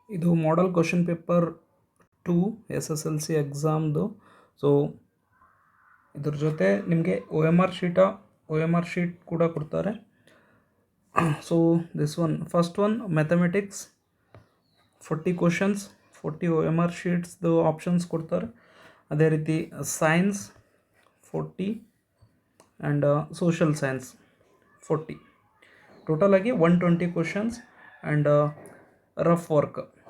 ಇದು model question paper 2 SSLC ಎಕ್ಸಾಮ್ದು. So ಇದ್ರ ಜೊತೆ ನಿಮಗೆ ಒ ಎಮ್ ಆರ್ ಶೀಟ್ ಕೂಡ ಕೊಡ್ತಾರೆ. So this one first one mathematics 40 questions, 40 O M R ಶೀಟ್ಸ್ದು ಆಪ್ಷನ್ಸ್ ಕೊಡ್ತಾರೆ. ಅದೇ ರೀತಿ ಸೈನ್ಸ್ 40 ಆ್ಯಂಡ್ ಸೋಷಲ್ ಸೈನ್ಸ್ 40. ಟೋಟಲಾಗಿ 120 ಕ್ವಶನ್ಸ್ ಆ್ಯಂಡ್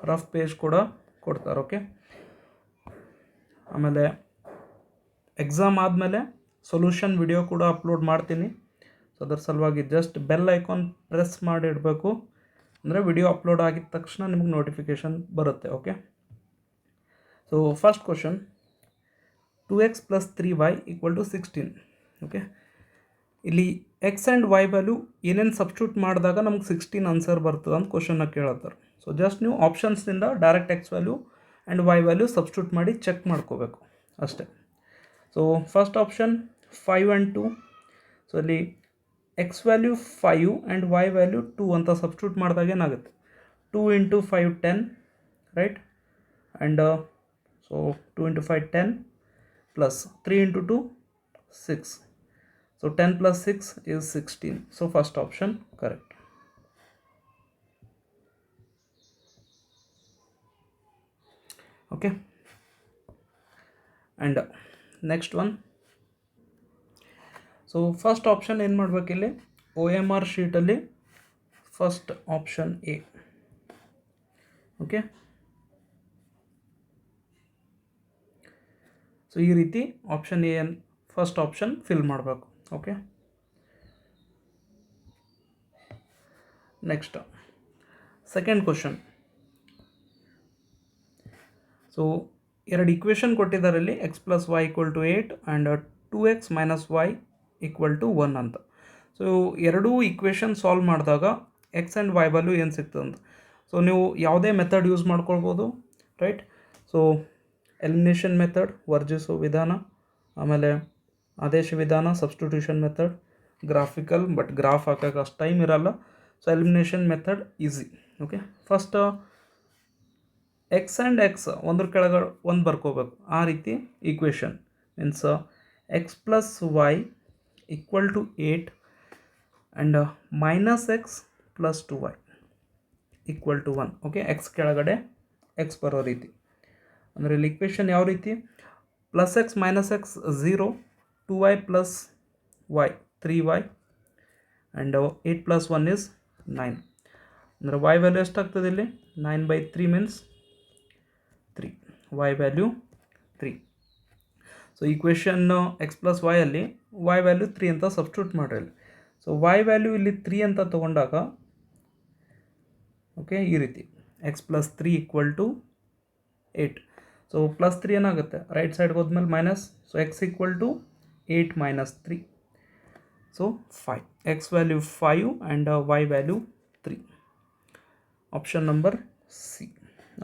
ರಫ್ ಪೇಜ್ ಕೂಡ ಕೊಡ್ತಾರೆ. ಓಕೆ, ಆಮೇಲೆ ಎಕ್ಸಾಮ್ ಆದಮೇಲೆ ಸೊಲ್ಯೂಷನ್ ವಿಡಿಯೋ ಕೂಡ ಅಪ್ಲೋಡ್ ಮಾಡ್ತೀನಿ. ಸೊ ಅದರ ಸಲುವಾಗಿ ಜಸ್ಟ್ ಬೆಲ್ ಐಕಾನ್ ಪ್ರೆಸ್ ಮಾಡಿ ಇಡಬೇಕು, ಅಂದರೆ ವಿಡಿಯೋ ಅಪ್ಲೋಡ್ ಆಗಿದ ತಕ್ಷಣ ನಿಮಗೆ ನೋಟಿಫಿಕೇಷನ್ ಬರುತ್ತೆ. Okay, so first question 2x + 3y = 16. Okay, ಇಲ್ಲಿ ಎಕ್ಸ್ ಆ್ಯಂಡ್ ವೈ ವ್ಯಾಲ್ಯೂ ಏನೇನು ಸಬ್ಸ್ಟ್ಯೂಟ್ ಮಾಡಿದಾಗ ನಮ್ಗೆ 16 ಆನ್ಸರ್ ಬರ್ತದೆ ಅಂತ ಕ್ವಶನ್ನ ಕೇಳತ್ತಾರೆ. ಸೊ ಜಸ್ಟ್ ನೀವು ಆಪ್ಷನ್ಸ್ನಿಂದ direct X value and Y value substitute ಮಾಡಿ ಚೆಕ್ ಮಾಡ್ಕೋಬೇಕು ಅಷ್ಟೇ. So first option 5 and 2. So ಇಲ್ಲಿ X value 5 and Y value 2 ಅಂತ ಸಬ್ಸ್ಟ್ಯೂಟ್ ಮಾಡಿದಾಗ ಏನಾಗುತ್ತೆ, 2 × 5 10, right. And so 2 × 5 10 plus 3 × 2 6. So 10 + 6 is 16. So first option correct. Okay, and next one. So first option ಏನು ಮಾಡಬೇಕಿಲ್ಲಿ, O M R ಶೀಟಲ್ಲಿ first option A. Okay, so ಈ ರೀತಿ option A first option fill ಮಾಡಬೇಕು. Okay, next second question. So ಎರಡು equation ಕೊಟ್ಟಿದ್ದಾರೆ ಇಲ್ಲಿ, x + y = 8 and 2x - y = 1 ಅಂತ. ಸೊ ಎರಡೂ ಇಕ್ವೇಷನ್ ಸಾಲ್ವ್ ಮಾಡಿದಾಗ ಎಕ್ಸ್ ಆ್ಯಂಡ್ ವೈ ವ್ಯಾಲ್ಯೂ ಏನು ಸಿಗ್ತದೆ ಅಂತ. ಸೊ ನೀವು ಯಾವುದೇ ಮೆಥಡ್ ಯೂಸ್ ಮಾಡ್ಕೊಳ್ಬೋದು, ರೈಟ್. ಸೊ ಎಲಿಮಿನೇಷನ್ ಮೆಥಡ್, ವರ್ಜಿಸೋ ವಿಧಾನ, ಆಮೇಲೆ ಆದೇಶ ವಿಧಾನ, substitution method, graphical, but graph ಹಾಕೋಕೆ ಅಷ್ಟು ಟೈಮ್ ಇರಲ್ಲ. So elimination method easy. Okay, first X and X ಒಂದ್ರ ಕೆಳಗಡೆ ಒಂದು ಬರ್ಕೋಬೇಕು, ಆ ರೀತಿ equation means x + y = 8 and -x + 2y = 1. Okay, X ಕೆಳಗಡೆ ಎಕ್ಸ್ ಬರೋ ರೀತಿ. ಅಂದರೆ ಇಲ್ಲಿ ಇಕ್ವೇಷನ್ ಯಾವ ರೀತಿ, +x - x 0, 2y + y 3y and 8 + 1 is 9. ಅಂದರೆ y ವ್ಯಾಲ್ಯೂ ಎಷ್ಟಾಗ್ತದೆ ಇಲ್ಲಿ, 9/3 means 3, y value 3. So equation x + y ಅಲ್ಲಿ y ವ್ಯಾಲ್ಯೂ 3 ಅಂತ ಸಬ್ಸ್ಟ್ಯೂಟ್ ಮಾಡಿರಿ. ಸೊ y ವ್ಯಾಲ್ಯೂ ಇಲ್ಲಿ 3 ಅಂತ ತೊಗೊಂಡಾಗ, ಓಕೆ, ಈ ರೀತಿ x + 3 = 8. ಸೊ +3 ಏನಾಗುತ್ತೆ, ರೈಟ್ ಸೈಡ್ಗೆ ಹೋದ್ಮೇಲೆ minus. So x = 8 - 3. So 5, x value 5 and y value 3. Option number C,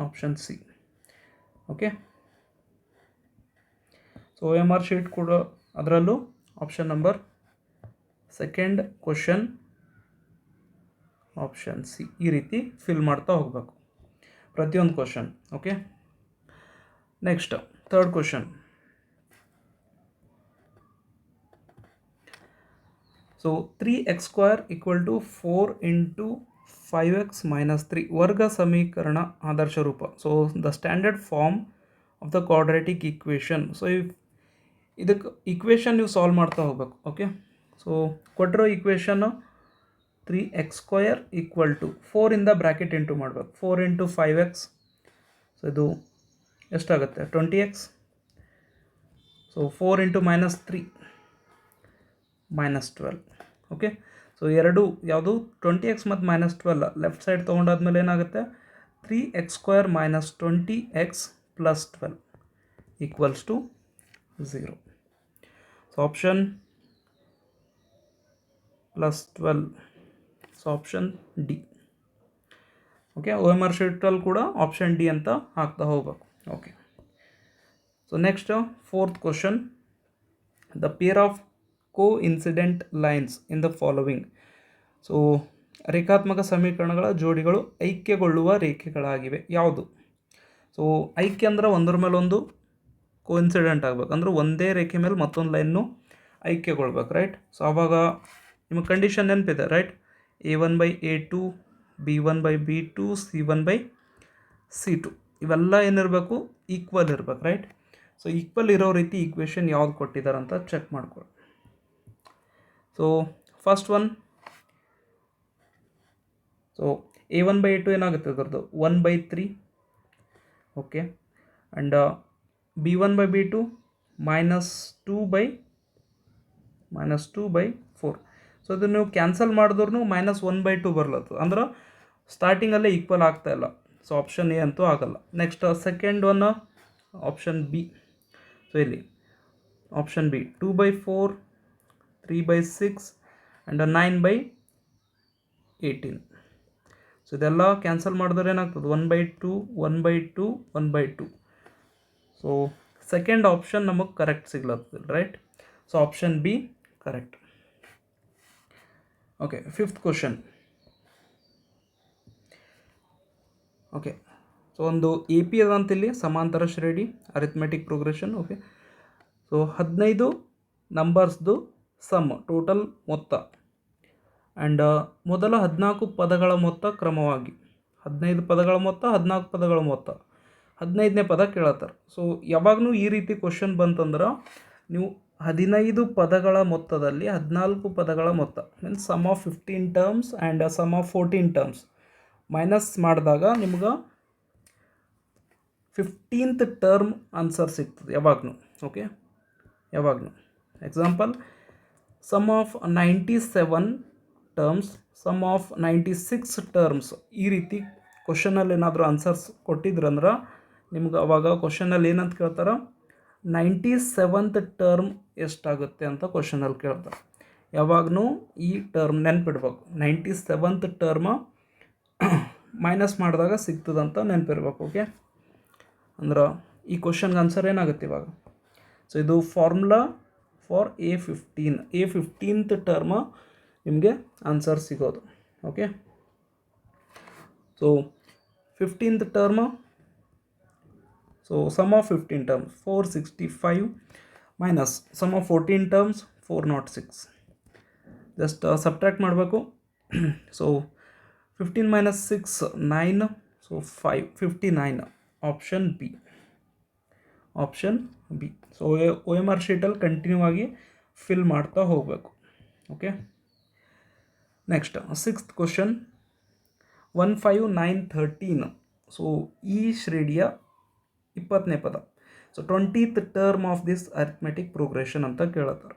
option C. Okay, so O M R sheet ಕೂಡ ಅದರಲ್ಲೂ option number second question option C ಈ ರೀತಿ ಫಿಲ್ ಮಾಡ್ತಾ ಹೋಗಬೇಕು ಪ್ರತಿಯೊಂದು question. Okay, next third question. So 3x² = 4 × 5x - 3 ವರ್ಗ ಸಮೀಕರಣ ಆದರ್ಶ ರೂಪ. So the standard form of the quadratic equation. So ಇದಕ್ಕೆ ಈಕ್ವೇಷನ್ ನೀವು ಸಾಲ್ವ್ ಮಾಡ್ತಾ ಹೋಗ್ಬೇಕು. ಓಕೆ, ಸೊ ಕೊಟ್ಟಿರೋ ಈಕ್ವೇಷನ್ನು 3x² = 4 ಇಂದ ಬ್ರ್ಯಾಕೆಟ್ ಇಂಟು ಮಾಡಬೇಕು, 4 × 5x. ಸೊ ಇದು ಎಷ್ಟಾಗುತ್ತೆ, 20x. ಸೊ 4 × -3 -12. ಓಕೆ, ಸೊ ಎರಡು ಯಾವುದು 20x ಮತ್ತು -12 ಲೆಫ್ಟ್ ಸೈಡ್ ತೊಗೊಂಡಾದ್ಮೇಲೆ ಏನಾಗುತ್ತೆ, 3x² - 20x + 12 = 0. So option +12, so option D. Okay, O M R ಶೀಟಲ್ಲಿ ಕೂಡ ಆಪ್ಷನ್ ಡಿ ಅಂತ ಹಾಕ್ತಾ ಹೋಗ್ಬೇಕು. Okay, so next fourth question. The pair of coincident lines in the following. So ರೇಖಾತ್ಮಕ ಸಮೀಕರಣಗಳ ಜೋಡಿಗಳು ಐಕ್ಯಗೊಳ್ಳುವ ರೇಖೆಗಳಾಗಿವೆ ಯಾವುದು? ಸೊ ಐಕ್ಯ ಅಂದ್ರೆ ಒಂದ್ರ ಮೇಲೆ ಒಂದು ಕೋಇನ್ಸಿಡೆಂಟ್ ಆಗ್ಬೇಕು, ಅಂದ್ರೆ ಒಂದೇ ರೇಖೆ ಮೇಲೆ ಮತ್ತೊಂದು ಲೈನ್ನು ಐಕ್ಯಗೊಳ್ಬೇಕು, ರೈಟ್? ಸೊ ಆವಾಗ ನಿಮಗೆ ಕಂಡೀಷನ್ ನೆನಪಿದೆ, ರೈಟ್? A1/A2, B1/B2, C1/C2 ಇವೆಲ್ಲ ಏನಿರಬೇಕು? ಈಕ್ವಲ್ ಇರ್ಬೇಕು, ರೈಟ್? ಸೊ ಈಕ್ವಲ್ ಇರೋ ರೀತಿ ಈಕ್ವೇಷನ್ ಯಾವ್ದು ಕೊಟ್ಟಿದ್ದಾರೆ ಅಂತ ಚೆಕ್ ಮಾಡ್ಕೊಳ್ಳಿ. So first one, so A1/A2 ಏನಾಗುತ್ತೆ ಅದರದ್ದು 1/3, ಓಕೆ, ಆ್ಯಂಡ್ B1/B2 -2/4. ಸೊ ಇದು ನೀವು ಕ್ಯಾನ್ಸಲ್ ಮಾಡಿದ್ರೂ -1/2 ಬರ್ಲತ್ತದ, ಅಂದ್ರೆ ಸ್ಟಾರ್ಟಿಂಗಲ್ಲೇ ಈಕ್ವಲ್ ಆಗ್ತಾ ಇಲ್ಲ. ಸೊ ಆಪ್ಷನ್ ಎ ಅಂತೂ ಆಗಲ್ಲ. Next second one option B. So ಇಲ್ಲಿ ಆಪ್ಷನ್ ಬಿ 2/4, 3/6 ಆ್ಯಂಡ್ 9/18. ಸೊ ಇದೆಲ್ಲ ಕ್ಯಾನ್ಸಲ್ ಮಾಡಿದ್ರೆ ಏನಾಗ್ತದೆ? 1/2, 1/2, 1/2. ಸೊ ಸೆಕೆಂಡ್ ಆಪ್ಷನ್ ನಮಗೆ ಕರೆಕ್ಟ್ ಸಿಗ್ಲತ್ತದ, right? So option B correct. Okay, fifth question. Okay, so ಒಂದು ಎ ಪಿ ಅದಂತ ಇಲ್ಲಿ ಸಮಾಂತರ ಶ್ರೇಣಿ ಅರಿಥ್ಮೆಟಿಕ್ ಪ್ರೋಗ್ರೆಷನ್. ಓಕೆ, ಸೊ 15 ನಂಬರ್ಸ್ದು ಸಮ್ ಟೋಟಲ್ ಮೊತ್ತ ಆ್ಯಂಡ್ ಮೊದಲ 14 ಪದಗಳ ಮೊತ್ತ ಕ್ರಮವಾಗಿ 15 ಪದಗಳ ಮೊತ್ತ, 14 ಪದಗಳ ಮೊತ್ತ, 15ನೇ ಪದ ಕೇಳತ್ತಾರೆ. ಸೊ ಯಾವಾಗಲೂ ಈ ರೀತಿ ಕ್ವಶನ್ ಬಂತಂದ್ರೆ ನೀವು 15 ಪದಗಳ ಮೊತ್ತದಲ್ಲಿ 14 ಪದಗಳ ಮೊತ್ತ means sum of 15 terms and sum of 14 terms minus ಮಾಡಿದಾಗ ನಿಮ್ಗೆ 15th ಟರ್ಮ್ ಆನ್ಸರ್ ಸಿಗ್ತದೆ ಯಾವಾಗಲೂ. ಓಕೆ, ಯಾವಾಗಲೂ example sum of 97 terms, sum of 96 terms, ಈ ರೀತಿ ಕ್ವಶನಲ್ಲಿ ಏನಾದರೂ ಆನ್ಸರ್ಸ್ ಕೊಟ್ಟಿದ್ರಂದ್ರೆ ನಿಮ್ಗೆ ಅವಾಗ ಕ್ವಶನಲ್ಲಿ ಏನಂತ ಕೇಳ್ತಾರೆ? 97th ಟರ್ಮ್ ಎಷ್ಟಾಗುತ್ತೆ ಅಂತ ಕ್ವಶನಲ್ಲಿ ಕೇಳ್ತಾರೆ. ಯಾವಾಗಲೂ ಈ ಟರ್ಮ್ ನೆನ್ಪಿಡ್ಬೇಕು. 97th ಟರ್ಮ ಮೈನಸ್ ಮಾಡಿದಾಗ ಸಿಗ್ತದಂತ ನೆನಪಿರ್ಬೇಕು. ಓಕೆ, ಅಂದ್ರೆ ಈ ಕ್ವಶನ್ಗೆ ಆನ್ಸರ್ ಏನಾಗುತ್ತೆ ಇವಾಗ? ಸೊ ಇದು ಫಾರ್ಮುಲಾ ಫಾರ್ A15th ಟರ್ಮ ನಿಮಗೆ ಆನ್ಸರ್ ಸಿಗೋದು. Okay, so 15th term, so sum of 15 terms 465 minus sum of 14 terms 406. Just subtract ಮಾಡಬೇಕು. So 15 minus 6 9, so 5 59. Option B, option B. So OMR ಶೀಟಲ್ಲಿ ಕಂಟಿನ್ಯೂ ಆಗಿ fill ಮಾಡ್ತಾ ಹೋಗಬೇಕು. Okay, next sixth question 15913. So ಈ ಶ್ರೇಣಿಯ 20ನೇ ಪದ. So 20th term of this arithmetic progression ಅಂತ ಕೇಳತ್ತಾರೆ.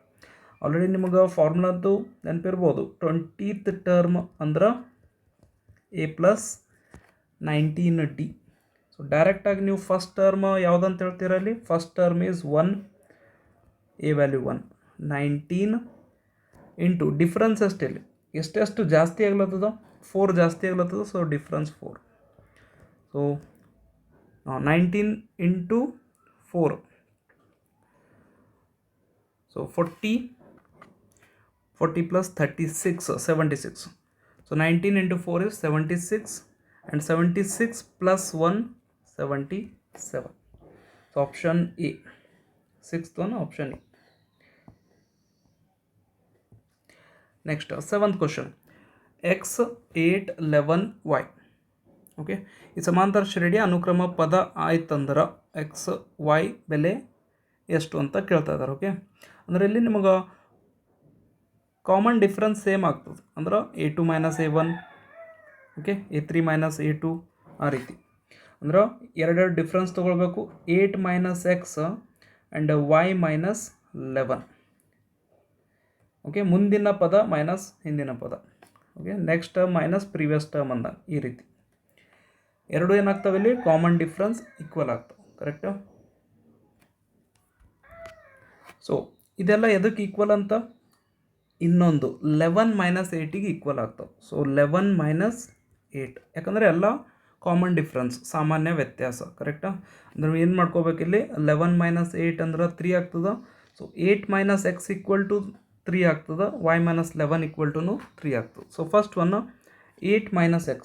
ಆಲ್ರೆಡಿ ನಿಮಗೆ ಫಾರ್ಮುಲಾದ್ದು ನೆನಪಿರ್ಬೋದು. 20th ಟರ್ಮ್ ಅಂದ್ರೆ A+19D. ಸೊ ಡೈರೆಕ್ಟಾಗಿ ನೀವು ಫಸ್ಟ್ ಟರ್ಮ್ ಯಾವುದಂತ ಹೇಳ್ತೀರಲ್ಲಿ? First term is 1, A value 1, 19 into difference ಎಷ್ಟಿಲ್ಲಿ ಎಷ್ಟೆಷ್ಟು ಜಾಸ್ತಿ ಆಗ್ಲತ್ತದ? 4 ಜಾಸ್ತಿ ಆಗ್ಲತ್ತದ. So difference 4. So 19 into 4, so 40 plus 36 76. So 19 into 4 is 76 and 76 plus 1 77. So option A, sixth one, option A. Next, seventh question, x 8 11 y. Okay, ಈ ಸಮಾಂತರ ಶ್ರೇಣಿಯ ಅನುಕ್ರಮ ಪದ ಆಯ್ತಂದ್ರೆ ಎಕ್ಸ್ ವೈ ಬೆಲೆ ಎಷ್ಟು ಅಂತ ಕೇಳ್ತಾ ಇದ್ದಾರೆ. ಓಕೆ, ಅಂದರೆ ಇಲ್ಲಿ ನಿಮಗೆ ಕಾಮನ್ ಡಿಫ್ರೆನ್ಸ್ ಸೇಮ್ ಆಗ್ತದೆ. ಅಂದ್ರೆ A2 - A1, okay, A3 - A2, ಆ ರೀತಿ. ಅಂದ್ರೆ ಎರಡೆರಡು ಡಿಫ್ರೆನ್ಸ್ ತೊಗೊಳ್ಬೇಕು. 8 - x ಆ್ಯಂಡ್ y -11. ಓಕೆ, ಮುಂದಿನ ಪದ ಮೈನಸ್ ಹಿಂದಿನ ಪದ. Okay, next term minus previous term ಅಂದ ಈ ರೀತಿ ಎರಡು ಏನಾಗ್ತವೆ ಇಲ್ಲಿ? ಕಾಮನ್ ಡಿಫ್ರೆನ್ಸ್ ಈಕ್ವಲ್ ಆಗ್ತವೆ. ಕರೆಕ್ಟು? ಸೊ ಇದೆಲ್ಲ ಎದಕ್ಕೆ ಈಕ್ವಲ್ ಅಂತ? ಇನ್ನೊಂದು 11 - 8ಗೆ ಈಕ್ವಲ್ ಆಗ್ತವೆ. ಸೊ 11 - 8 ಯಾಕಂದರೆ ಎಲ್ಲ ಕಾಮನ್ ಡಿಫ್ರೆನ್ಸ್, ಸಾಮಾನ್ಯ ವ್ಯತ್ಯಾಸ. ಕರೆಕ್ಟಾ? ಅಂದ್ರೆ ಏನು ಮಾಡ್ಕೋಬೇಕಿಲ್ಲಿ? 11 - 8 ಅಂದ್ರೆ 3 ಆಗ್ತದೆ. ಸೊ 8 - x = 3 ಆಗ್ತದೆ. y - 11 = 3 ಆಗ್ತದೆ. So first one 8 minus x.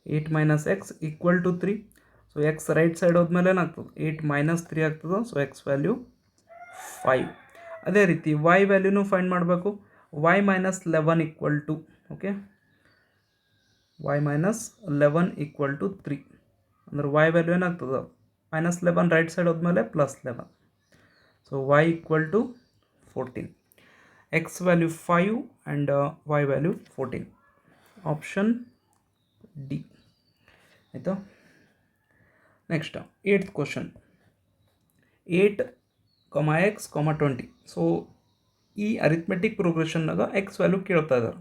8 minus x equal to 3. So X right side ಹೋದ್ಮೇಲೆ ಏನಾಗ್ತದೆ 8 ಮೈನಸ್ 3 ಆಗ್ತದೆ. So X value 5. ಅದೇ ರೀತಿ y ವ್ಯಾಲ್ಯೂನು ಫೈಂಡ್ ಮಾಡಬೇಕು. y minus 11 equal to okay y minus 11 equal to 3 ಅಂದ್ರೆ y ವ್ಯಾಲ್ಯೂ ಏನಾಗ್ತದೆ ಮೈನಸ್ 11 ರೈಟ್ ಸೈಡ್ ಹೋದ್ಮೇಲೆ plus 11. So y equal to 14. x value 5 and y value 14. Option D ಆಯಿತಾ. Next 8th question 8, x, 20. So ಈ arithmetic ಪ್ರೋಗ್ರೆಷನ್ನಾಗ X value ಕೇಳ್ತಾ ಇದ್ದಾರೆ.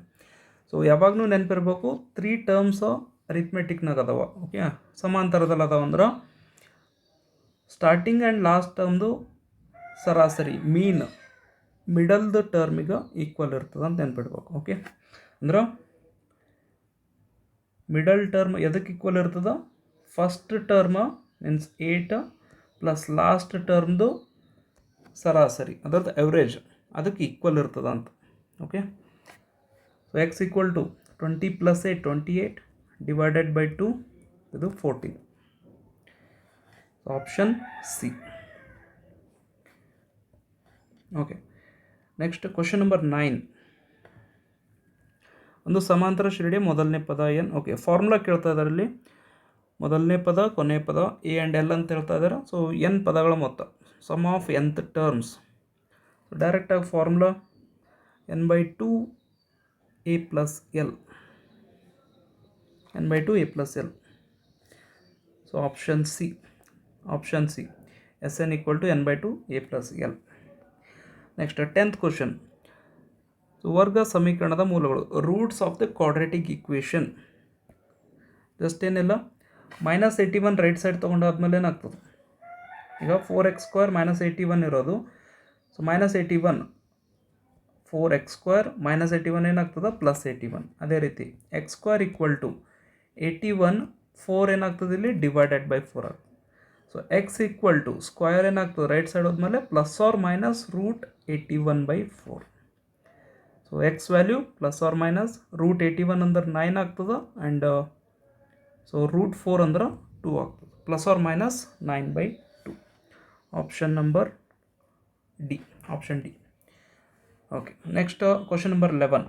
So ಯಾವಾಗಲೂ ನೆನಪಿರ್ಬೇಕು 3 terms ಅರಿಥ್ಮೆಟಿಕ್ನಾಗ ಅದಾವ. ಓಕೆ ಸಮಾಂತರದಲ್ಲಿ ಅದಾವ ಅಂದ್ರೆ ಸ್ಟಾರ್ಟಿಂಗ್ ಆ್ಯಂಡ್ ಲಾಸ್ಟ್ ಟರ್ಮ್ದು ಸರಾಸರಿ ಮೀನ್ ಮಿಡಲ್ದು ಟರ್ಮಿಗೆ ಈಕ್ವಲ್ ಇರ್ತದೆ ಅಂತ ನೆನ್ಪಿಡ್ಬೇಕು. ಓಕೆ ಅಂದ್ರೆ ಮಿಡಲ್ ಟರ್ಮ್ ಎದಕ್ಕೆ ಈಕ್ವಲ್ ಇರ್ತದೆ? First term means 8 plus last ಟರ್ಮ್ದು ಸರಾಸರಿ ಅದರದ್ದು ಎವ್ರೇಜ್ ಅದಕ್ಕೆ ಈಕ್ವಲ್ ಇರ್ತದೆ ಅಂತ. Okay so X equal to 20 plus 8 28 divided by 2 ಇದು 14. Option C. Okay next question number 9. ಒಂದು ಸಮಾಂತರ ಶ್ರೇಣಿಯ ಮೊದಲನೇ ಪದ ಎನ್. ಓಕೆ ಫಾರ್ಮುಲಾ ಕೇಳ್ತಾ ಇದ್ದಾರೆ ಇಲ್ಲಿ. ಮೊದಲನೇ ಪದ ಕೊನೆಯ ಪದ ಎ ಆ್ಯಂಡ್ ಎಲ್ ಅಂತ ಹೇಳ್ತಾ ಇದ್ದಾರೆ. ಸೊ ಎನ್ ಪದಗಳ ಮೊತ್ತ ಸಮ್ ಆಫ್ nth ಟರ್ಮ್ಸ್. ಡೈರೆಕ್ಟಾಗಿ formula N by 2 A plus L. N by 2 A plus L. So option C. Option C S N equal to N by 2 A plus L. Next 10th question. ವರ್ಗ ಸಮೀಕರಣದ ಮೂಲಗಳು roots of the quadratic equation. Just ಏನಿಲ್ಲ -81 right side ತೊಗೊಂಡಾದ್ಮೇಲೆ ಏನಾಗ್ತದೆ ಈಗ 4x² -81 ಇರೋದು. So -81 4x² -81 ಏನಾಗ್ತದೆ +81. ಅದೇ ರೀತಿ x² ಈಕ್ವಲ್ ಟು 81 4 ಏನಾಗ್ತದೆ ಇಲ್ಲಿ ಡಿವೈಡೆಡ್ ಬೈ 4 ಆಗ್ತದೆ. So x equal to square ಏನಾಗ್ತದೆ ರೈಟ್ ಸೈಡ್ ಹೋದ್ಮೇಲೆ ±√81/4. ಸೊ ಎಕ್ಸ್ ವ್ಯಾಲ್ಯೂ ±√81 ಅಂದ್ರೆ 9 ಆಗ್ತದೆ ಆ್ಯಂಡ್ ಸೊ √4 ಅಂದ್ರೆ 2 ಆಗ್ತದೆ. ±9/2. Option number D. Option D. Okay next question number 11.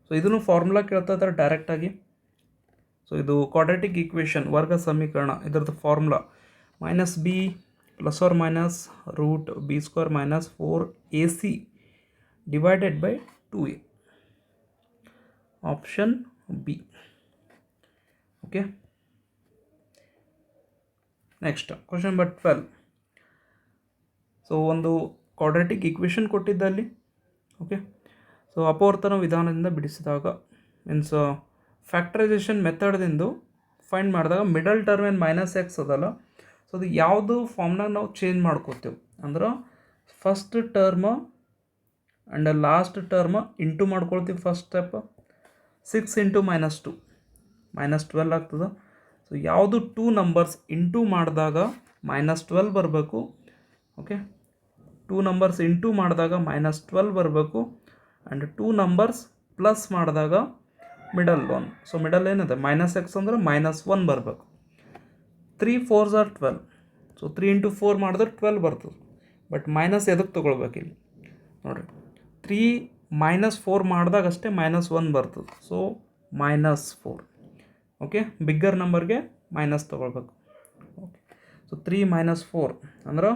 So ಇದನ್ನು ಫಾರ್ಮುಲಾ ಕೇಳ್ತಾ ಇದ್ದಾರೆ ಡೈರೆಕ್ಟಾಗಿ. ಸೊ ಇದು ಕ್ವಾಡ್ರಾಟಿಕ್ ಈಕ್ವೇಷನ್ ವರ್ಗ ಸಮೀಕರಣ ಇದರದ್ದು formula -b ±√b² -4ac divided by 2a. Option B. Okay next question number 12. So ಒಂದು ಕ್ವಾಡ್ರಾಟಿಕ್ ಈಕ್ವೇಷನ್ ಕೊಟ್ಟಿದ್ದಲ್ಲಿ. ಓಕೆ ಸೊ ಅಪವರ್ತನ ವಿಧಾನದಿಂದ ಬಿಡಿಸಿದಾಗ ಮೀನ್ಸ್ ಫ್ಯಾಕ್ಟರೈಸೇಷನ್ ಮೆಥಡ್ದಿಂದ ಫೈಂಡ್ ಮಾಡಿದಾಗ ಮಿಡಲ್ ಟರ್ಮ್ ಏನು -x ಅದಲ್ಲ. ಸೊ ಅದು ಯಾವುದು ಫಾರ್ಮ್ನಾಗ ನಾವು ಚೇಂಜ್ ಮಾಡ್ಕೋತೇವೆ ಅಂದ್ರೆ first term and last term into ಮಾಡ್ಕೊಳ್ತೀವಿ. ಫಸ್ಟ್ ಸ್ಟೆಪ್ 6 × -2 -12 ಆಗ್ತದೆ. ಸೊ ಯಾವುದು 2 ನಂಬರ್ಸ್ ಇಂಟು ಮಾಡಿದಾಗ -12 ಬರಬೇಕು. ಓಕೆ 2 ನಂಬರ್ಸ್ ಇಂಟು ಮಾಡಿದಾಗ -12 ಬರಬೇಕು ಆ್ಯಂಡ್ 2 ನಂಬರ್ಸ್ ಪ್ಲಸ್ ಮಾಡಿದಾಗ ಮಿಡಲ್ ಒನ್. ಸೊ ಮಿಡಲ್ ಏನಿದೆ -x ಅಂದರೆ -1 ಬರಬೇಕು. 3 4s are 12. ಸೊ 3 × 4 ಮಾಡಿದ್ರೆ 12 ಬರ್ತದೆ. ಬಟ್ ಮೈನಸ್ ಎದಕ್ಕೆ ತೊಗೊಳ್ಬೇಕು ಇಲ್ಲಿ ನೋಡಿರಿ 3 -4 ಮಾಡಿದಾಗ ಅಷ್ಟೇ -1 ಬರ್ತದೆ. ಸೊ -4. ಓಕೆ ಬಿಗ್ಗರ್ ನಂಬರ್ಗೆ ಮೈನಸ್ ತೊಗೊಳ್ಬೇಕು. ಓಕೆ ಸೊ 3 - 4 ಅಂದ್ರೆ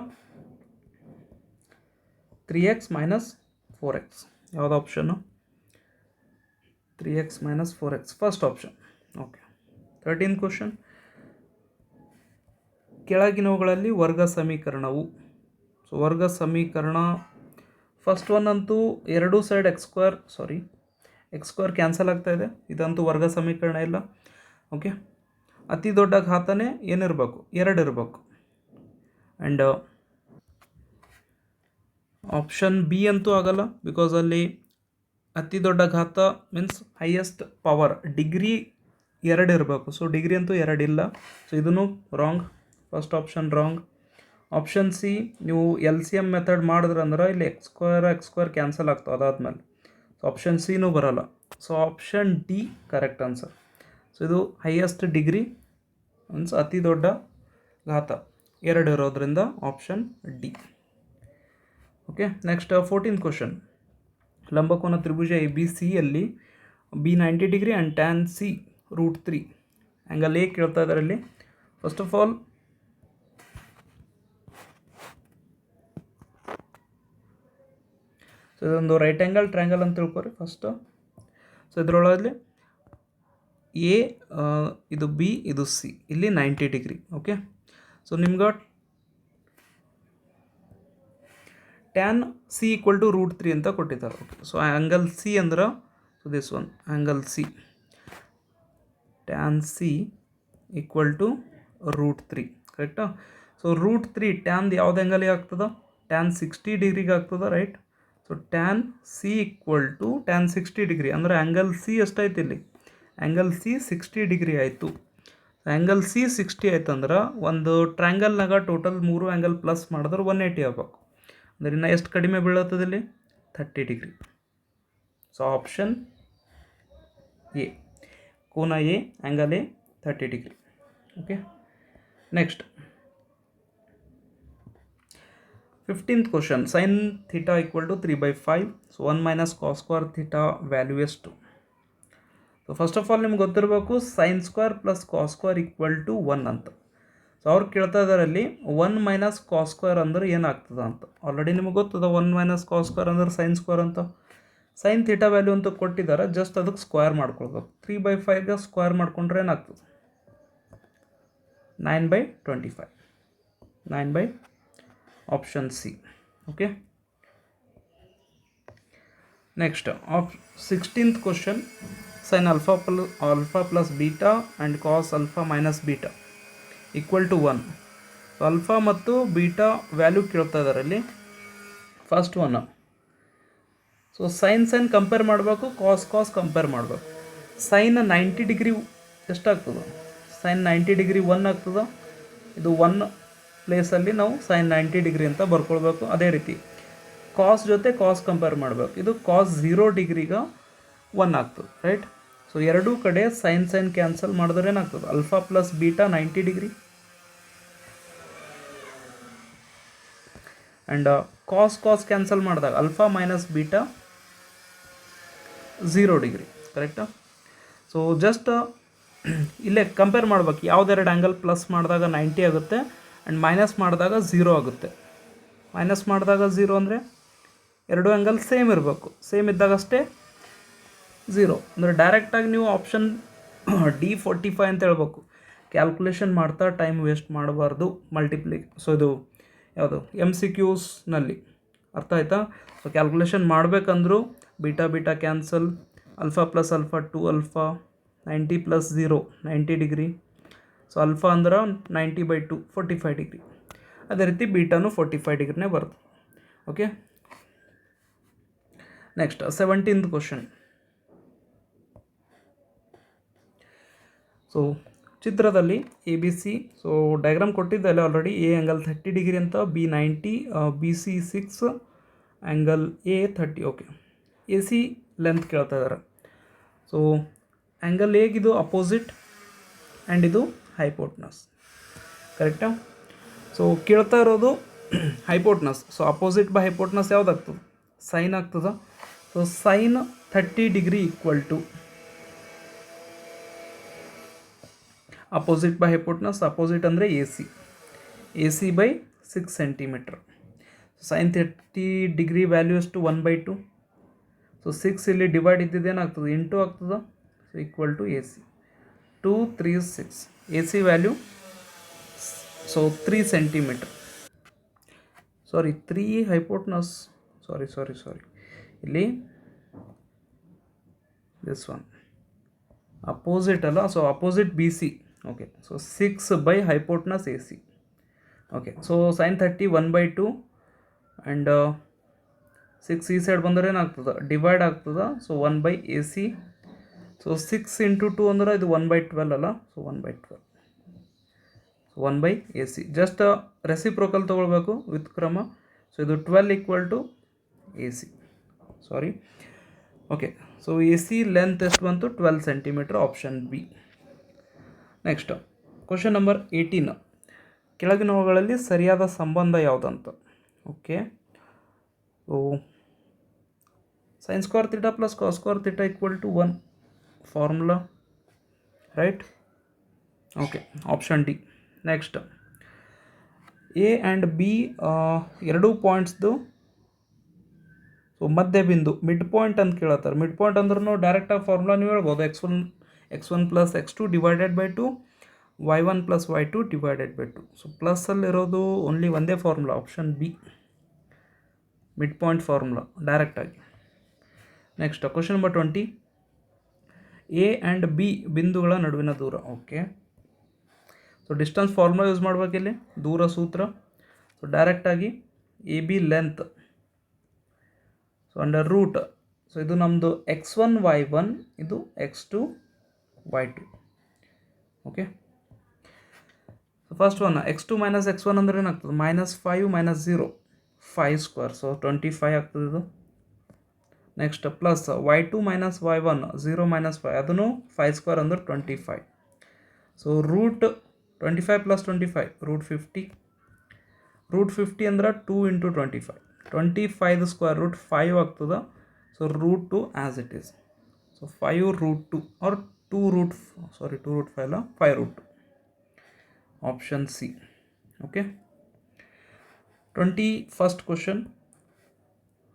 3x - 4x. ಯಾವುದು option 3x - 4x first option. Okay 13th question. ಕೆಳಗಿನವುಗಳಲ್ಲಿ ವರ್ಗ ಸಮೀಕರಣವು. ಸೊ ವರ್ಗ ಸಮೀಕರಣ ಫಸ್ಟ್ ಒನ್ ಅಂತೂ ಎರಡೂ ಸೈಡ್ x² ಕ್ಯಾನ್ಸಲ್ ಆಗ್ತಾಯಿದೆ. ಇದಂತೂ ವರ್ಗ ಸಮೀಕರಣ ಇಲ್ಲ. ಓಕೆ ಅತಿ ದೊಡ್ಡ ಘಾತನೇ ಏನಿರಬೇಕು 2 ಇರಬೇಕು. ಆ್ಯಂಡ್ ಆಪ್ಷನ್ ಬಿ ಅಂತೂ ಆಗಲ್ಲ ಬಿಕಾಸ್ ಅಲ್ಲಿ ಅತಿ ದೊಡ್ಡ ಘಾತ ಮೀನ್ಸ್ ಹೈಯೆಸ್ಟ್ ಪವರ್ ಡಿಗ್ರಿ 2 ಇರಬೇಕು. ಸೊ ಡಿಗ್ರಿ ಅಂತೂ 2 ಇಲ್ಲ. ಸೊ ಇದನ್ನು wrong. First option wrong. Option C ನೀವು LCM ಮೆಥಡ್ ಮಾಡಿದ್ರಂದ್ರೆ ಇಲ್ಲಿ x² ಕ್ಯಾನ್ಸಲ್ ಆಗ್ತಾವೆ. ಅದಾದಮೇಲೆ ಸೊ ಆಪ್ಷನ್ ಸಿನೂ ಬರೋಲ್ಲ. So option D correct answer. So ಇದು ಹೈಯೆಸ್ಟ್ ಡಿಗ್ರಿ ಮೀನ್ಸ್ ಅತಿ ದೊಡ್ಡ ಘಾತ 2 ಇರೋದ್ರಿಂದ option D. Okay, next 14th question. ಲಂಬಕೋನ ತ್ರಿಭುಜ ಎ ಬಿ ಸಿಯಲ್ಲಿ B 90 degree and tan C √3 angle A ಕೇಳ್ತಾ ಇದ್ದಾರೆ ಇಲ್ಲಿ. ಫಸ್ಟ್ ಆಫ್ ಆಲ್ ಸೊ ಇದೊಂದು ರೈಟ್ ಆ್ಯಂಗಲ್ ಟ್ರ್ಯಾಂಗಲ್ ಅಂತ ತಿಳ್ಕೊರಿ ಫಸ್ಟು. ಸೊ ಇದರೊಳಗೆ ಎ ಇದು ಬಿ ಇದು ಸಿ, ಇಲ್ಲಿ 90 ಡಿಗ್ರಿ. ಓಕೆ, ಸೊ ನಿಮ್ಗೆ ಟ್ಯಾನ್ ಸಿ ಈಕ್ವಲ್ ಟು √3 ಅಂತ ಕೊಟ್ಟಿದ್ದಾರೆ. ಓಕೆ, ಸೊ ಆ್ಯಂಗಲ್ ಸಿ ಅಂದ್ರೆ so this one angle C, tan C equal to √3 ಕರೆಕ್ಟಾ. ಸೊ √3 ಟ್ಯಾನ್ ಯಾವ್ದು ಆ್ಯಂಗಲಿಗೆ ಆಗ್ತದೆ? ಟ್ಯಾನ್ 60 ಡಿಗ್ರಿಗೆ ಆಗ್ತದೆ, right. So tan C equal to tan 60 degree ಅಂದರೆ ಆ್ಯಂಗಲ್ ಸಿ ಎಷ್ಟಾಯ್ತು ಇಲ್ಲಿ? ಆ್ಯಂಗಲ್ ಸಿ 60 ಡಿಗ್ರಿ ಆಯಿತು. ಆ್ಯಂಗಲ್ ಸಿ 60 ಆಯ್ತು ಅಂದ್ರೆ ಒಂದು ಟ್ರ್ಯಾಂಗಲ್ನಾಗ ಟೋಟಲ್ 3 ಆ್ಯಂಗಲ್ ಪ್ಲಸ್ ಮಾಡಿದ್ರೆ 180 ಆಗಬೇಕು. ಅಂದ್ರೆ ಇನ್ನು ಎಷ್ಟು ಕಡಿಮೆ ಬೀಳತ್ತದ ಇಲ್ಲಿ? 30 ಡಿಗ್ರಿ. ಸೊ ಆಪ್ಷನ್ ಎ, ಕೋನ A angle A 30 degree. Okay, next 15th question. Sine theta equal to 3/5. So 1 minus cos square theta value ಎಷ್ಟು? ಸೊ ಫಸ್ಟ್ ಆಫ್ ಆಲ್ ನಿಮ್ಗೆ ಗೊತ್ತಿರಬೇಕು sine square plus cos square equal to 1 ಅಂತ. So ಅವ್ರು ಕೇಳ್ತಾ ಇದ್ದಾರೆ ಅಲ್ಲಿ 1 minus cos square ಅಂದ್ರೆ ಏನಾಗ್ತದೆ ಅಂತ. ಆಲ್ರೆಡಿ ನಿಮಗೆ ಗೊತ್ತದ 1 ಮೈನಸ್ ಕಾಸ್ ಸ್ಕ್ವೇರ್ ಅಂದ್ರೆ ಸೈನ್ ಸ್ಕ್ವೇರ್ ಅಂತ. ಸೈನ್ ಥೀಟಾ ವ್ಯಾಲ್ಯೂ ಅಂತ ಕೊಟ್ಟಿದ್ದಾರೆ, ಜಸ್ಟ್ ಅದಕ್ಕೆ ಸ್ಕ್ವೇರ್ ಮಾಡ್ಕೊಳ್ಬೇಕು. 3/5ಗೆ ಸ್ಕ್ವೇರ್ ಮಾಡ್ಕೊಂಡ್ರೆ ಏನಾಗ್ತದೆ? 9/25. 9 option C. Okay, next 16th question. Sine alpha plus beta and cos alpha minus beta equal to 1. Alpha ಮತ್ತು ಬೀಟಾ ವ್ಯಾಲ್ಯೂ ಕೇಳ್ತಾ ಇದ್ದಾರೆ ಇಲ್ಲಿ. First one, so sine compare ಮಾಡಬೇಕು, ಕಾಸ್ ಕಂಪೇರ್ ಮಾಡಬೇಕು. ಸೈನ್ 90 ಡಿಗ್ರಿ ಎಷ್ಟಾಗ್ತದೆ? ಸೈನ್ 90 ಡಿಗ್ರಿ 1 ಆಗ್ತದೆ. ಇದು 1 ಪ್ಲೇಸಲ್ಲಿ ನಾವು ಸೈನ್ 90 ಡಿಗ್ರಿ ಅಂತ ಬರ್ಕೊಳ್ಬೇಕು. ಅದೇ ರೀತಿ ಕಾಸ್ ಜೊತೆ ಕಾಸ್ ಕಂಪೇರ್ ಮಾಡಬೇಕು. ಇದು ಕಾಸ್ 0 ಡಿಗ್ರಿಗೆ 1 ಆಗ್ತದೆ, ರೈಟ್. ಸೊ ಎರಡೂ ಕಡೆ ಸೈನ್ ಕ್ಯಾನ್ಸಲ್ ಮಾಡಿದ್ರೆ ಏನಾಗ್ತದೆ? Alpha plus beta 90 degree and cos cancel ಮಾಡಿದಾಗ ಆಲ್ಫಾ ಮೈನಸ್ ಬೀಟಾ 0 ಡಿಗ್ರಿ, ಕರೆಕ್ಟಾ. ಸೊ ಜಸ್ಟ್ ಇಲ್ಲೇ ಕಂಪೇರ್ ಮಾಡ್ಬೇಕು. ಯಾವುದೆರಡು ಆ್ಯಂಗಲ್ ಪ್ಲಸ್ ಮಾಡಿದಾಗ 90 ಆಗುತ್ತೆ ಆ್ಯಂಡ್ ಮೈನಸ್ ಮಾಡಿದಾಗ 0 ಆಗುತ್ತೆ. ಮೈನಸ್ ಮಾಡಿದಾಗ 0 ಅಂದರೆ ಎರಡು ಆ್ಯಂಗಲ್ ಸೇಮ್ ಇರಬೇಕು. ಸೇಮ್ ಇದ್ದಾಗಷ್ಟೇ 0 ಅಂದರೆ ಡೈರೆಕ್ಟಾಗಿ ನೀವು ಆಪ್ಷನ್ D45 ಅಂತ ಹೇಳ್ಬೇಕು. ಕ್ಯಾಲ್ಕುಲೇಷನ್ ಮಾಡ್ತಾ ಟೈಮ್ ವೇಸ್ಟ್ ಮಾಡಬಾರ್ದು. ಸೊ ಇದು ಯಾವುದು MCQsನಲ್ಲಿ ಅರ್ಥ ಆಯ್ತಾ. ಸೊ ಕ್ಯಾಲ್ಕುಲೇಷನ್ ಮಾಡಬೇಕಂದ್ರೂ beta cancel, alpha plus alpha 2 alpha, 90 plus 0 90 degree. So alpha ಅಂದ್ರೆ 90/2 45 ಡಿಗ್ರಿ. ಅದೇ ರೀತಿ ಬೀಟಾನು 45 ಡಿಗ್ರಿನೇ ಬರುತ್ತೆ. Okay, next 17th question. So ಚಿತ್ರದಲ್ಲಿ ABC, ಸೊ ಡಯಾಗ್ರಾಮ್ ಕೊಟ್ಟಿದ್ದಲ್ಲ ಆಲ್ರೆಡಿ. ಎ ಆ್ಯಂಗಲ್ 30 ಡಿಗ್ರಿ ಅಂತ, B 90, BC 6, angle A 30. Okay, AC length ಕೇಳ್ತಾ ಇದ್ದಾರೆ. ಸೊ ಆ್ಯಂಗಲ್ ಎಗಿದು ಅಪೋಸಿಟ್ ಆ್ಯಂಡ್ ಇದು ಹೈಪೋಟ್ನಸ್, ಕರೆಕ್ಟಾ. ಸೊ ಕೇಳ್ತಾ ಇರೋದು hypotenuse. So opposite by hypotenuse ಯಾವುದಾಗ್ತದೆ? ಸೈನ್ ಆಗ್ತದೆ. So sine 30 degree equal to opposite by hypotenuse. Opposite ಅಂದರೆ AC by 6 centimetre. Sine 30 degree value ಎಷ್ಟು? 1/2. ಸೊ 6 ಇಲ್ಲಿ ಡಿವೈಡ್ ಇದ್ದಿದ್ದೇನಾಗ್ತದೆ? ಇಂಟು ಆಗ್ತದೆ. So equal to AC 2 3 6. AC value so 3 centimetre. Sorry 3 hypotenuse. Sorry ಇಲ್ಲಿ this one opposite ಅಲ್ಲ. So opposite BC. Okay, so 6 by hypotenuse AC. Okay, so sine 30 1/2 and 6 ಈ side ಬಂದರೆ ಏನಾಗ್ತದೆ? Divide ಆಗ್ತದೆ. So 1/AC. So 6 × 2 ಅಂದ್ರೆ ಇದು 1/12 ಅಲ್ಲ. So 1/12. So 1/AC. Just reciprocal ತೊಗೊಳ್ಬೇಕು ವಿತ್ ಕ್ರಮ. ಸೊ ಇದು 12 equal to AC. Sorry okay, so A C length ಎಷ್ಟು ಬಂತು? 12 centimetre, option B. Next question number 18. ಕೆಳಗಿನವುಗಳಲ್ಲಿ ಸರಿಯಾದ ಸಂಬಂಧ ಯಾವುದಂತ? Okay, so sin square theta plus cos square theta equal to 1 formula, right? Okay, option D. Next, A and B ಎರಡು ಪಾಯಿಂಟ್ಸ್ದು so ಮಧ್ಯ ಬಿಂದು mid point ಅಂತ ಕೇಳತ್ತಾರೆ. ಮಿಡ್ ಪಾಯಿಂಟ್ ಅಂದ್ರೂ ಡೈರೆಕ್ಟಾಗಿ ಫಾರ್ಮುಲಾ ನೀವು ಹೇಳ್ಬೋದು, x1 plus x2 divided by 2, y1 plus y2 divided by 2. So ಪ್ಲಸ್ಸಲ್ಲಿರೋದು only ಒಂದೇ formula, option B, midpoint formula ಡೈರೆಕ್ಟಾಗಿ. Next question number 20. A and B ಬಿಂದುಗಳ ನಡುವಿನ ದೂರ. Okay, so distance formula use ಮಾಡಬೇಕಿಲ್ಲಿ, ದೂರ ಸೂತ್ರ. ಸೊ ಡೈರೆಕ್ಟಾಗಿ A B length, so under root, so ಇದು ನಮ್ಮದು x1 y1, ಇದು x2 y2. Okay, so first one x2 minus x1 ಅಂದ್ರೆ ಏನಾಗ್ತದೆ? -5 ಮೈನಸ್ 0, 5 ಸ್ಕ್ವೇರ್, ಸೊ 25 ಆಗ್ತದೆ ಇದು. Next plus y2 minus y1, 0 minus 5, ಅದನ್ನು 5 ಸ್ಕ್ವೇರ್ ಅಂದ್ರೆ 25. So root 25 plus 25 root 50. Root 50 ಅಂದ್ರೆ 2 ಇಂಟು 25, 25 ಸ್ಕ್ವೇರ್ ರೂಟ್ 5 ಆಗ್ತದೆ. So root 2 as it is. So 5 root 2 or 2 root 5 ಅಲ್ಲ, 5 root 2, option C. Okay, 21st question.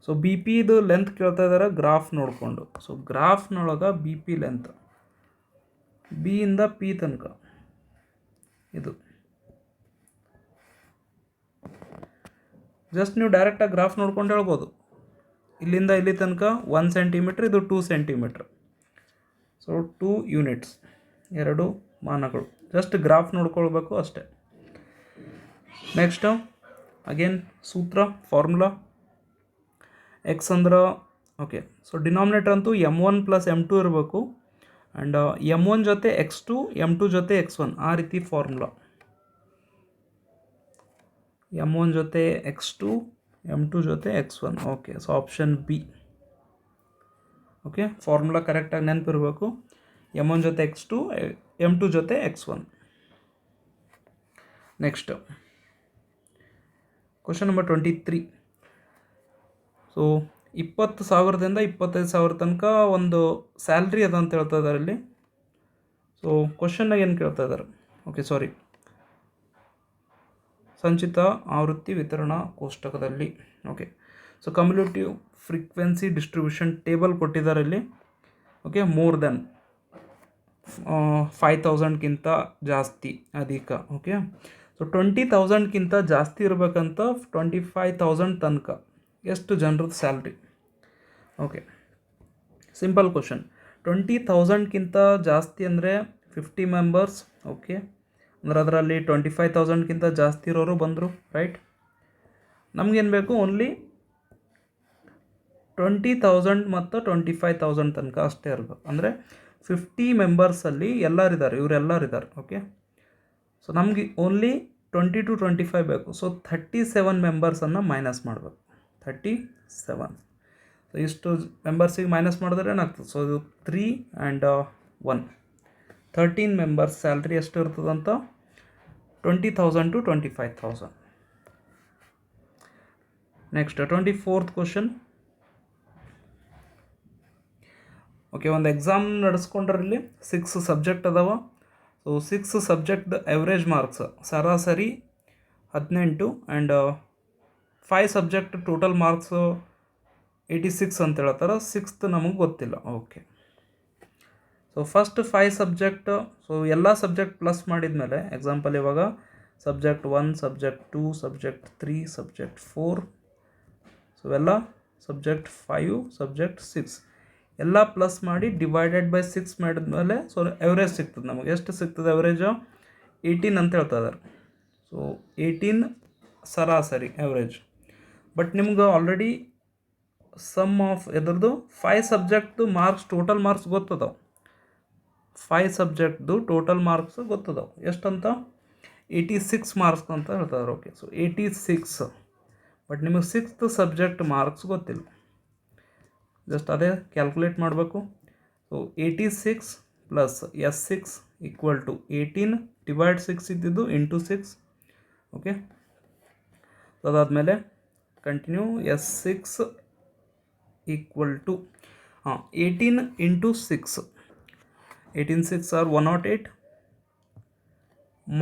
So B ಪಿದು length ಕೇಳ್ತಾ ಇದ್ದಾರೆ graph ನೋಡಿಕೊಂಡು. So ಗ್ರಾಫ್ನೊಳಗೆ ಬಿ ಪಿ ಲೆಂತ್ ಬಿ ಇಂದ P ತನಕ ಇದು ಜಸ್ಟ್ ನೀವು ಡೈರೆಕ್ಟಾಗಿ ಗ್ರಾಫ್ ನೋಡ್ಕೊಂಡು ಹೇಳ್ಬೋದು. ಇಲ್ಲಿಂದ ಇಲ್ಲಿ ತನಕ 1 ಸೆಂಟಿಮೀಟ್ರ್, ಇದು 2 ಸೆಂಟಿಮೀಟ್ರ್. ಸೊ 2 ಯೂನಿಟ್ಸ್, 2 ಮಾನಗಳು. ಜಸ್ಟ್ ಗ್ರಾಫ್ ನೋಡ್ಕೊಳ್ಬೇಕು ಅಷ್ಟೇ. ನೆಕ್ಸ್ಟ್ ಅಗೇನ್ ಸೂತ್ರ, ಫಾರ್ಮುಲಾ. ಎಕ್ಸ್ ಅಂದ್ರೆ ಓಕೆ, ಸೊ ಡಿನಾಮಿನೇಟರ್ ಅಂತೂ m1 ಪ್ಲಸ್ m2 ಇರಬೇಕು. ಆ್ಯಂಡ್ m1 ಜೊತೆ x2, m2 ಜೊತೆ x1, ಆ ರೀತಿ ಫಾರ್ಮುಲಾ. m1 ಜೊತೆ x2, m2 ಜೊತೆ x1. Okay, so option B. Okay, formula ಕರೆಕ್ಟಾಗಿ ನೆನಪಿರಬೇಕು. m1 ಜೊತೆ x2, m2 ಜೊತೆ x1. Next question number 23. So 20,000ದಿಂದ 25,000 ತನಕ ಒಂದು ಸ್ಯಾಲ್ರಿ ಅದ ಅಂತ ಹೇಳ್ತಾ ಇದ್ದಾರೆ ಇಲ್ಲಿ. ಸೊ ಕ್ವಶನ್ನಾಗ ಏನು ಕೇಳ್ತಾ ಇದ್ದಾರೆ? ಓಕೆ, ಸಾರಿ, ಸಂಚಿತ ಆವೃತ್ತಿ ವಿತರಣಾ ಕೋಷ್ಟಕದಲ್ಲಿ. Okay, so ಕಮ್ಯುಲೇಟಿವ್ frequency distribution table ಕೊಟ್ಟಿದ್ದಾರೆ ಇಲ್ಲಿ. ಓಕೆ, ಮೋರ್ ದೆನ್ 5,000ಗಿಂತ ಜಾಸ್ತಿ, ಅಧಿಕ. ಓಕೆ, ಸೊ 20,000ಗಿಂತ ಜಾಸ್ತಿ ಇರಬೇಕಂತ 25,000 ತನಕ ಎಷ್ಟು ಜನರದ್ದು ಸ್ಯಾಲ್ರಿ? Okay, simple question. 20,000ಗಿಂತ ಜಾಸ್ತಿ ಅಂದರೆ 50 ಮೆಂಬರ್ಸ್. ಓಕೆ, ಅಂದ್ರೆ ಅದರಲ್ಲಿ 25,000ಗಿಂತ ಜಾಸ್ತಿ ಇರೋರು ಬಂದರು, ರೈಟ್? ನಮಗೇನು ಬೇಕು? ಓನ್ಲಿ 20,000 ಮತ್ತು 25,000 ತನಕ ಅಷ್ಟೇ ಇರಬೇಕು. ಅಂದರೆ 50 ಮೆಂಬರ್ಸಲ್ಲಿ ಎಲ್ಲರಿದ್ದಾರೆ, ಇವರೆಲ್ಲರಿದ್ದಾರೆ. ಓಕೆ, ಸೊ ನಮಗೆ ಓನ್ಲಿ 20 to 25 ಬೇಕು. ಸೊ 37 ಮೆಂಬರ್ಸನ್ನು ಮೈನಸ್ ಮಾಡಬೇಕು. 37. ಸೊ ಇಷ್ಟು ಮೆಂಬರ್ಸಿಗೆ ಮೈನಸ್ ಮಾಡಿದ್ರೆ ಏನಾಗ್ತದೆ? ಸೊ ಇದು 3 ಆ್ಯಂಡ್ 1, 13 ಮೆಂಬರ್ಸ್ ಸ್ಯಾಲ್ರಿ ಎಷ್ಟು ಇರ್ತದಂತ? 20,000 to 25,000. Next 24th question. Okay, ಒಂದು ಎಕ್ಸಾಮ್ ನಡೆಸ್ಕೊಂಡ್ರಲ್ಲಿ 6 ಸಬ್ಜೆಕ್ಟ್ ಅದಾವ. ಸೊ 6 ಸಬ್ಜೆಕ್ಟ್ ಎವ್ರೇಜ್ ಮಾರ್ಕ್ಸ್ ಸರಾಸರಿ 18 ಆ್ಯಂಡ್ 5 ಸಬ್ಜೆಕ್ಟ್ ಟೋಟಲ್ ಮಾರ್ಕ್ಸು 86 ಅಂತ ಹೇಳ್ತಾರೆ. 6th ನಮಗೆ ಗೊತ್ತಿಲ್ಲ. Okay, so first 5 subject, so ಎಲ್ಲ ಸಬ್ಜೆಕ್ಟ್ ಪ್ಲಸ್ ಮಾಡಿದ ಮೇಲೆ, ಎಕ್ಸಾಂಪಲ್ ಇವಾಗ subject 1, subject 2, subject 3, subject 4, so ಎಲ್ಲ ಸಬ್ಜೆಕ್ಟ್ 5, ಸಬ್ಜೆಕ್ಟ್ 6 ಎಲ್ಲ ಪ್ಲಸ್ ಮಾಡಿ ಡಿವೈಡೆಡ್ ಬೈ 6 ಮಾಡಿದ್ಮೇಲೆ ಸೊ ಎವ್ರೇಜ್ ಸಿಗ್ತದೆ ನಮಗೆ. ಎಷ್ಟು ಸಿಗ್ತದೆ ಎವ್ರೇಜು? 18 ಅಂತ ಹೇಳ್ತಾ ಇದ್ದಾರೆ. ಸೊ 18 ಸರಾಸರಿ ಎವ್ರೇಜ್. ಬಟ್ ನಿಮ್ಗೆ ಆಲ್ರೆಡಿ ಸಮ್ ಆಫ್ ಎದ್ರದ್ದು 5 ಸಬ್ಜೆಕ್ಟ್ದು ಮಾರ್ಕ್ಸ್, ಟೋಟಲ್ ಮಾರ್ಕ್ಸ್ ಗೊತ್ತದವು. 5 ಸಬ್ಜೆಕ್ಟ್ದು ಟೋಟಲ್ ಮಾರ್ಕ್ಸ್ ಗೊತ್ತದವು. ಎಷ್ಟಂತ? 86 ಮಾರ್ಕ್ಸ್ ಅಂತ ಹೇಳ್ತಾರೆ. Okay, so 86. ಬಟ್ ನಿಮಗೆ 6th ಸಬ್ಜೆಕ್ಟ್ ಮಾರ್ಕ್ಸ್ ಗೊತ್ತಿಲ್ಲ. ಜಸ್ಟ್ ಅದೇ ಕ್ಯಾಲ್ಕುಲೇಟ್ ಮಾಡಬೇಕು. So 86 plus S6 equal to 18 divide 6 ಇದ್ದಿದ್ದು ಇಂಟು 6. ಓಕೆ, ಅದಾದಮೇಲೆ continue S6 equal to 18 into 6. 18 6 or 108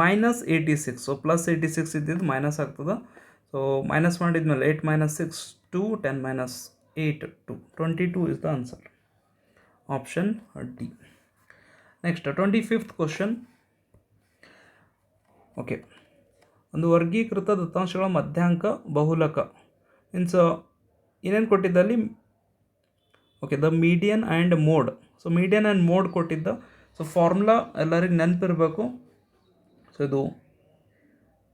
minus 86. So plus 86 ಇದ್ದಿದ್ದು ಮೈನಸ್ ಆಗ್ತದೆ. ಸೊ ಮೈನಸ್ ಮಾಡಿದ್ಮೇಲೆ 8 minus 6 2, 10 minus 8 2, 22 is the answer. Option D. Next 25th question. Okay, ಒಂದು ವರ್ಗೀಕೃತ ದತ್ತಾಂಶಗಳ ಮಧ್ಯಾಂಕ ಬಹುಲಕ ಮೀನ್ಸ್ ಏನೇನು ಕೊಟ್ಟಿದ್ದಲ್ಲಿ. Okay, the median and mode. So median and mode ಕೊಟ್ಟಿದ್ದ. ಸೊ ಫಾರ್ಮುಲಾ ಎಲ್ಲರಿಗೆ ನೆನಪಿರಬೇಕು. ಸೊ ಇದು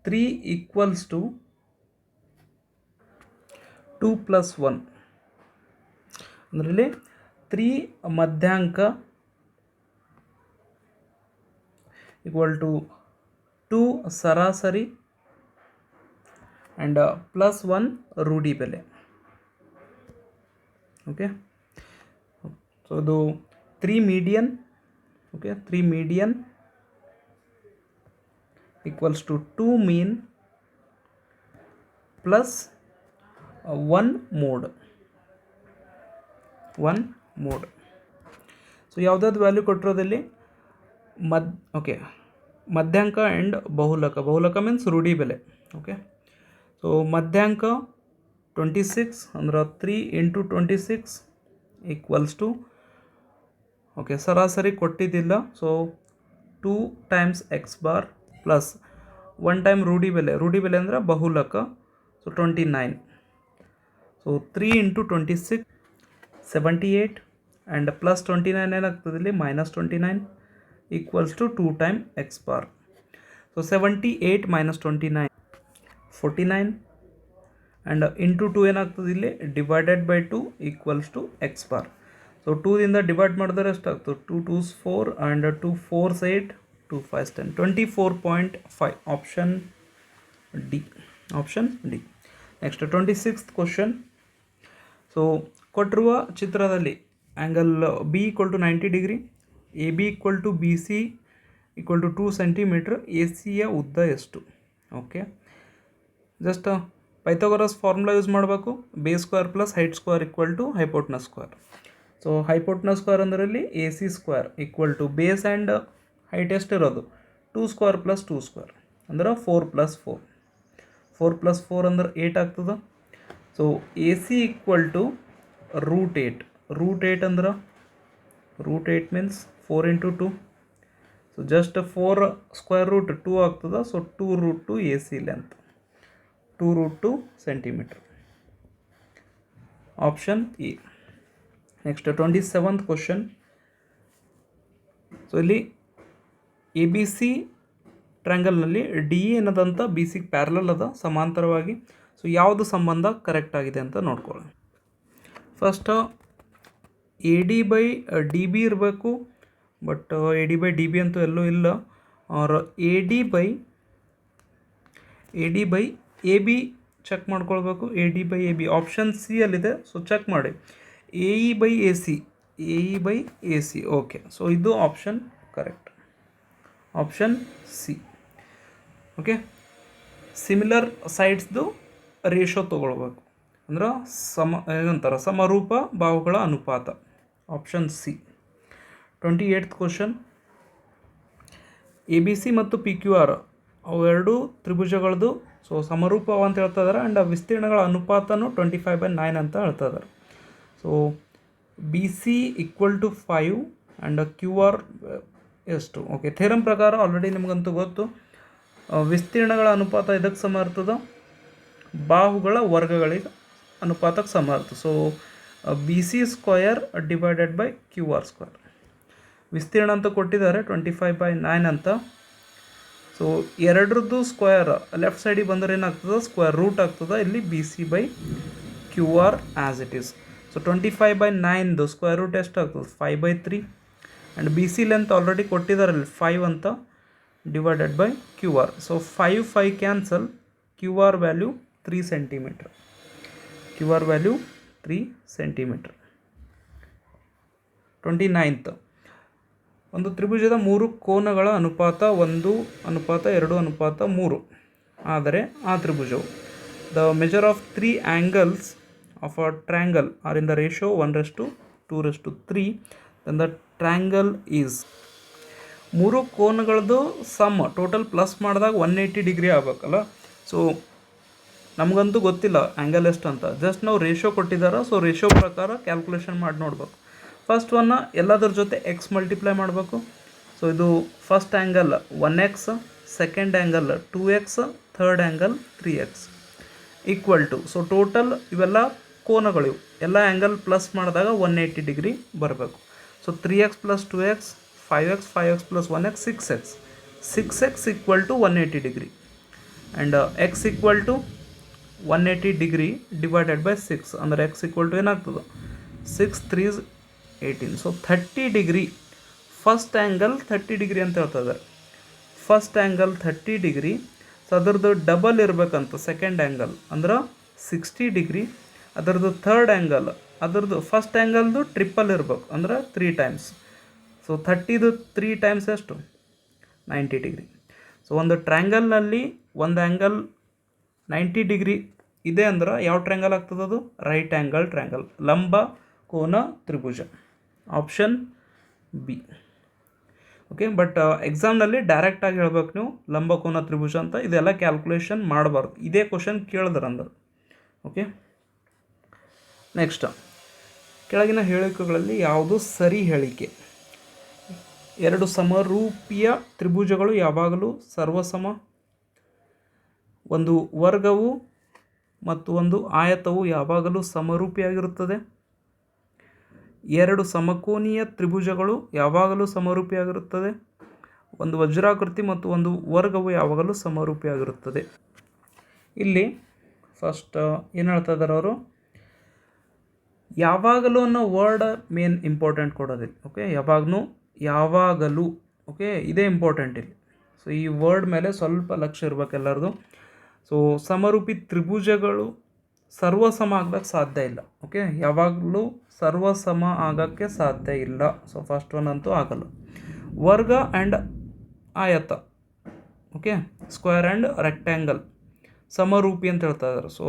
3 ಈಕ್ವಲ್ಸ್ ಟು 2 ಪ್ಲಸ್ 1. ಅದರಲ್ಲಿ 3 ಮಧ್ಯಾಂಕ ಈಕ್ವಲ್ ಟು 2 ಸರಾಸರಿ ಆ್ಯಂಡ್ ಪ್ಲಸ್ 1 ರೂಢಿ ಬೆಲೆ. ಓಕೆ, ಸೊ ಇದು 3 median. Okay, 3 median equals to 2 mean plus 1 mode. So ಯಾವುದಾದ್ರು ವ್ಯಾಲ್ಯೂ ಕೊಟ್ಟಿರೋದಲ್ಲಿ ಮಧ್ಯಾಂಕ ಆ್ಯಂಡ್ ಬಹುಲಕ ಮೀನ್ಸ್ ರೂಢಿ ಬೆಲೆ. ಓಕೆ, ಸೊ ಮಧ್ಯಾಂಕ 26 ಅಂದ್ರೆ 3 ಇಂಟು 26 ಈಕ್ವಲ್ಸ್ ಟು. ಓಕೆ, ಸರಾಸರಿ ಕೊಟ್ಟಿದ್ದಿಲ್ಲ. So 2 times x bar plus 1 time ರೂಢಿ ಬೆಲೆ ಅಂದರೆ ಬಹುಲಕ. So 29. So 3 into 26 78 and plus 29 ಏನಾಗ್ತದೆ ಇಲ್ಲಿ minus 29 equals to 2 time x bar. So 78 minus 29 49 and into 2 ಏನಾಗ್ತದೆ ಇಲ್ಲಿ divided by 2 equals to x bar. So 2ದಿಂದ ಡಿವೈಡ್ ಮಾಡಿದ್ರೆ ಎಷ್ಟಾಗ್ತದೆ 2 2s 4 and 2 4s 8 2 5s 10 24.5. Option D. Next 26th question. So ಕೊಟ್ಟಿರುವ ಚಿತ್ರದಲ್ಲಿ angle B equal to 90 degree, A B equal to B C equal to 2 centimetre, A ಸಿಯ ಉದ್ದ ಎಷ್ಟು? Okay, just Pythagoras formula use ಮಾಡಬೇಕು. Base square plus height square equal to hypotenuse square. So hypotenuse square ಅಂದರಲ್ಲಿ A C square equal to base and height ಎಷ್ಟಿರೋದು 2 square plus 2 square ಅಂದ್ರೆ 4 plus 4. 4 plus 4 ಅಂದ್ರೆ 8 ಆಗ್ತದೆ. So A C equal to root 8. Root 8 ಅಂದ್ರೆ root 8 means 4 into 2. So just 4 square root 2 ಆಗ್ತದೆ. So 2 root 2 A C length 2 root 2 centimetre. Option A. Next 27th question. So ಇಲ್ಲಿ A B C ಟ್ರ್ಯಾಂಗಲ್ನಲ್ಲಿ D ಏನದಂತ B ಸಿಗೆ parallel ಅದ ಸಮಾಂತರವಾಗಿ. So ಯಾವುದು ಸಂಬಂಧ ಕರೆಕ್ಟ್ ಆಗಿದೆ ಅಂತ ನೋಡ್ಕೊಳ್ಳಿ. First A D by D B ಇರಬೇಕು, but A D by D B ಅಂತೂ ಎಲ್ಲೂ ಇಲ್ಲ. Or A D by A B check ಮಾಡ್ಕೊಳ್ಬೇಕು. A D by A B option C ಅಲ್ಲಿದೆ. ಸೊ ಚೆಕ್ ಮಾಡಿ. A E by A C. Okay, so ಇದು option correct. Option C. Okay, similar ಸೈಡ್ಸ್ದು ratio ತೊಗೊಳ್ಬೇಕು ಅಂದ್ರೆ ಏನಂತಾರೆ ಸಮರೂಪ ಬಾಹುಗಳ ಅನುಪಾತ. Option C. 28th question. A B C ಮತ್ತು ಪಿ ಕ್ಯೂ ಆರ್ ಅವೆರಡು ತ್ರಿಭುಜಗಳದ್ದು ಸೊ ಸಮರೂಪ ಅಂತ ಹೇಳ್ತಾ ಇದ್ದಾರೆ. ಆ್ಯಂಡ್ ವಿಸ್ತೀರ್ಣಗಳ ಅನುಪಾತನೂ 25/9 ಅಂತ ಹೇಳ್ತಾ ಇದ್ದಾರೆ. So B C equal to 5 and Q R ಎಷ್ಟು? ಓಕೆ, ಥೇರಮ್ ಪ್ರಕಾರ ಆಲ್ರೆಡಿ ನಿಮಗಂತೂ ಗೊತ್ತು, ವಿಸ್ತೀರ್ಣಗಳ ಅನುಪಾತ ಇದಕ್ಕೆ ಸಮ ಇರ್ತದೆ, ಬಾಹುಗಳ ವರ್ಗಗಳಿಗೆ ಅನುಪಾತಕ್ಕೆ ಸಮ ಇರ್ತದೆ. So B C square divided by Q R square. ವಿಸ್ತೀರ್ಣ ಅಂತ ಕೊಟ್ಟಿದ್ದಾರೆ 25/9 ಅಂತ. ಸೊ ಎರಡರದ್ದು ಸ್ಕ್ವಯರ್ ಲೆಫ್ಟ್ ಸೈಡಿಗೆ ಬಂದರೆ ಏನಾಗ್ತದೆ ಸ್ಕ್ವೇರ್ ರೂಟ್ ಆಗ್ತದೆ. ಇಲ್ಲಿ B C by Q R as it is. So 25/9 square root ಎಷ್ಟು ಆಗ್ತದೆ 5/3 and B C length already ಕೊಟ್ಟಿದ್ದಾರೆ ಅಲ್ಲಿ 5 ಅಂತ divided by Q R. So 5 cancel. Q R value 3 centimetre. Q R value 3 centimetre. 29th, ಒಂದು ತ್ರಿಭುಜದ 3 ಕೋನಗಳ ಅನುಪಾತ 1:2:3 ಆದರೆ ಆ ತ್ರಿಭುಜವು the measure of 3 angles of a triangle are in the ratio 1:2:3, then the triangle is. 3 ಕೋನಗಳದ್ದು ಸಮ್ ಟೋಟಲ್ ಪ್ಲಸ್ ಮಾಡಿದಾಗ 180 degree ಆಗಬೇಕಲ್ಲ. So ನಮಗಂತೂ ಗೊತ್ತಿಲ್ಲ ಆ್ಯಂಗಲ್ ಎಷ್ಟು ಅಂತ, ಜಸ್ಟ್ ನಾವು ರೇಷೋ ಕೊಟ್ಟಿದ್ದಾರೆ. ಸೊ ರೇಷೋ ಪ್ರಕಾರ ಕ್ಯಾಲ್ಕುಲೇಷನ್ ಮಾಡಿ ನೋಡ್ಬೇಕು. ಫಸ್ಟ್ ಒನ್ನ ಎಲ್ಲದರ ಜೊತೆ ಎಕ್ಸ್ ಮಲ್ಟಿಪ್ಲೈ ಮಾಡಬೇಕು. ಸೊ ಇದು first angle 1x, second angle 2x, third angle 3x equal to, so total ಇವೆಲ್ಲ ಕೋನಗಳಿವು ಎಲ್ಲ ಆ್ಯಂಗಲ್ ಪ್ಲಸ್ ಮಾಡಿದಾಗ 180 ಡಿಗ್ರಿ ಬರಬೇಕು. So 3x + 2x 5x, 5x + 1x 6x, 6x equal to 180 degree and x equal to 180 degree divided by 6 ಅಂದರೆ x equal to ಏನಾಗ್ತದೆ 6 3 18. So 30 degree first angle 30 degree ಅಂತ ಹೇಳ್ತಿದ್ದಾರೆ. First angle 30 degree. So ಅದರದ್ದು double ಇರಬೇಕಂತ second angle ಅಂದ್ರೆ 60 degree. ಅದರದ್ದು third angle ಅದರದ್ದು first ಆ್ಯಂಗಲ್ದು triple ಇರಬೇಕು ಅಂದ್ರೆ 3 ಟೈಮ್ಸ್. ಸೊ 30ದು 3 ಟೈಮ್ಸ್ ಎಷ್ಟು 90 ಡಿಗ್ರಿ. ಸೊ ಒಂದು ಟ್ರ್ಯಾಂಗಲ್ನಲ್ಲಿ ಒಂದು ಆ್ಯಂಗಲ್ 90 ಡಿಗ್ರಿ ಇದೆ ಅಂದ್ರೆ ಯಾವ ಟ್ರ್ಯಾಂಗಲ್ ಆಗ್ತದೆ ಅದು ರೈಟ್ ಆ್ಯಂಗಲ್ ಟ್ರ್ಯಾಂಗಲ್, ಲಂಬ ಕೋನ ತ್ರಿಭುಜ. Option B. ಓಕೆ, ಬಟ್ ಎಕ್ಸಾಮ್ನಲ್ಲಿ ಡೈರೆಕ್ಟಾಗಿ ಹೇಳ್ಬೇಕು ನೀವು ಲಂಬಕೋನ ತ್ರಿಭುಜ ಅಂತ. ಇದೆಲ್ಲ ಕ್ಯಾಲ್ಕುಲೇಷನ್ ಮಾಡಬಾರ್ದು, ಇದೇ ಕ್ವಶನ್ ಕೇಳಿದ್ರಂದ್ರೆ. ಓಕೆ, ನೆಕ್ಸ್ಟ್ ಕೆಳಗಿನ ಹೇಳಿಕೆಗಳಲ್ಲಿ ಯಾವುದು ಸರಿ ಹೇಳಿಕೆ? 2 ಸಮರೂಪಿಯ ತ್ರಿಭುಜಗಳು ಯಾವಾಗಲೂ ಸರ್ವಸಮ. ಒಂದು ವರ್ಗವು ಮತ್ತು ಒಂದು ಆಯತವು ಯಾವಾಗಲೂ ಸಮರೂಪಿಯಾಗಿರುತ್ತದೆ. 2 ಸಮಕೋನೀಯ ತ್ರಿಭುಜಗಳು ಯಾವಾಗಲೂ ಸಮರೂಪಿಯಾಗಿರುತ್ತದೆ. ಒಂದು ವಜ್ರಾಕೃತಿ ಮತ್ತು ಒಂದು ವರ್ಗವು ಯಾವಾಗಲೂ ಸಮರೂಪಿಯಾಗಿರುತ್ತದೆ. ಇಲ್ಲಿ ಫಸ್ಟ್ ಏನು ಹೇಳ್ತಾ ಇದ್ದಾರೆ ಅವರು, ಯಾವಾಗಲೂ ಅನ್ನೋ ವರ್ಡ್ ಮೇನ್ ಇಂಪಾರ್ಟೆಂಟ್ ಕೊಡೋದಿಲ್ಲ. ಓಕೆ, ಯಾವಾಗಲೂ ಓಕೆ, ಇದೇ ಇಂಪಾರ್ಟೆಂಟ್ ಇಲ್ಲಿ. ಸೊ ಈ ವರ್ಡ್ ಮೇಲೆ ಸ್ವಲ್ಪ ಲಕ್ಷ್ಯ ಇರಬೇಕು ಎಲ್ಲರದು. ಸೊ ಸಮರೂಪಿ ತ್ರಿಭುಜಗಳು ಸರ್ವಸಮ ಆಗಕ್ಕೆ ಸಾಧ್ಯ ಇಲ್ಲ. ಓಕೆ, ಯಾವಾಗಲೂ ಸರ್ವಸಮ ಆಗೋಕ್ಕೆ ಸಾಧ್ಯ ಇಲ್ಲ. ಸೊ ಫಸ್ಟ್ ಒನ್ ಅಂತೂ ಆಗಲ್ಲ. ವರ್ಗ ಆ್ಯಂಡ್ ಆಯತ, ಓಕೆ, ಸ್ಕ್ವೇರ್ ಆ್ಯಂಡ್ ರೆಕ್ಟ್ಯಾಂಗಲ್ ಸಮರೂಪಿ ಅಂತ ಹೇಳ್ತಾ ಇದ್ದಾರೆ. ಸೊ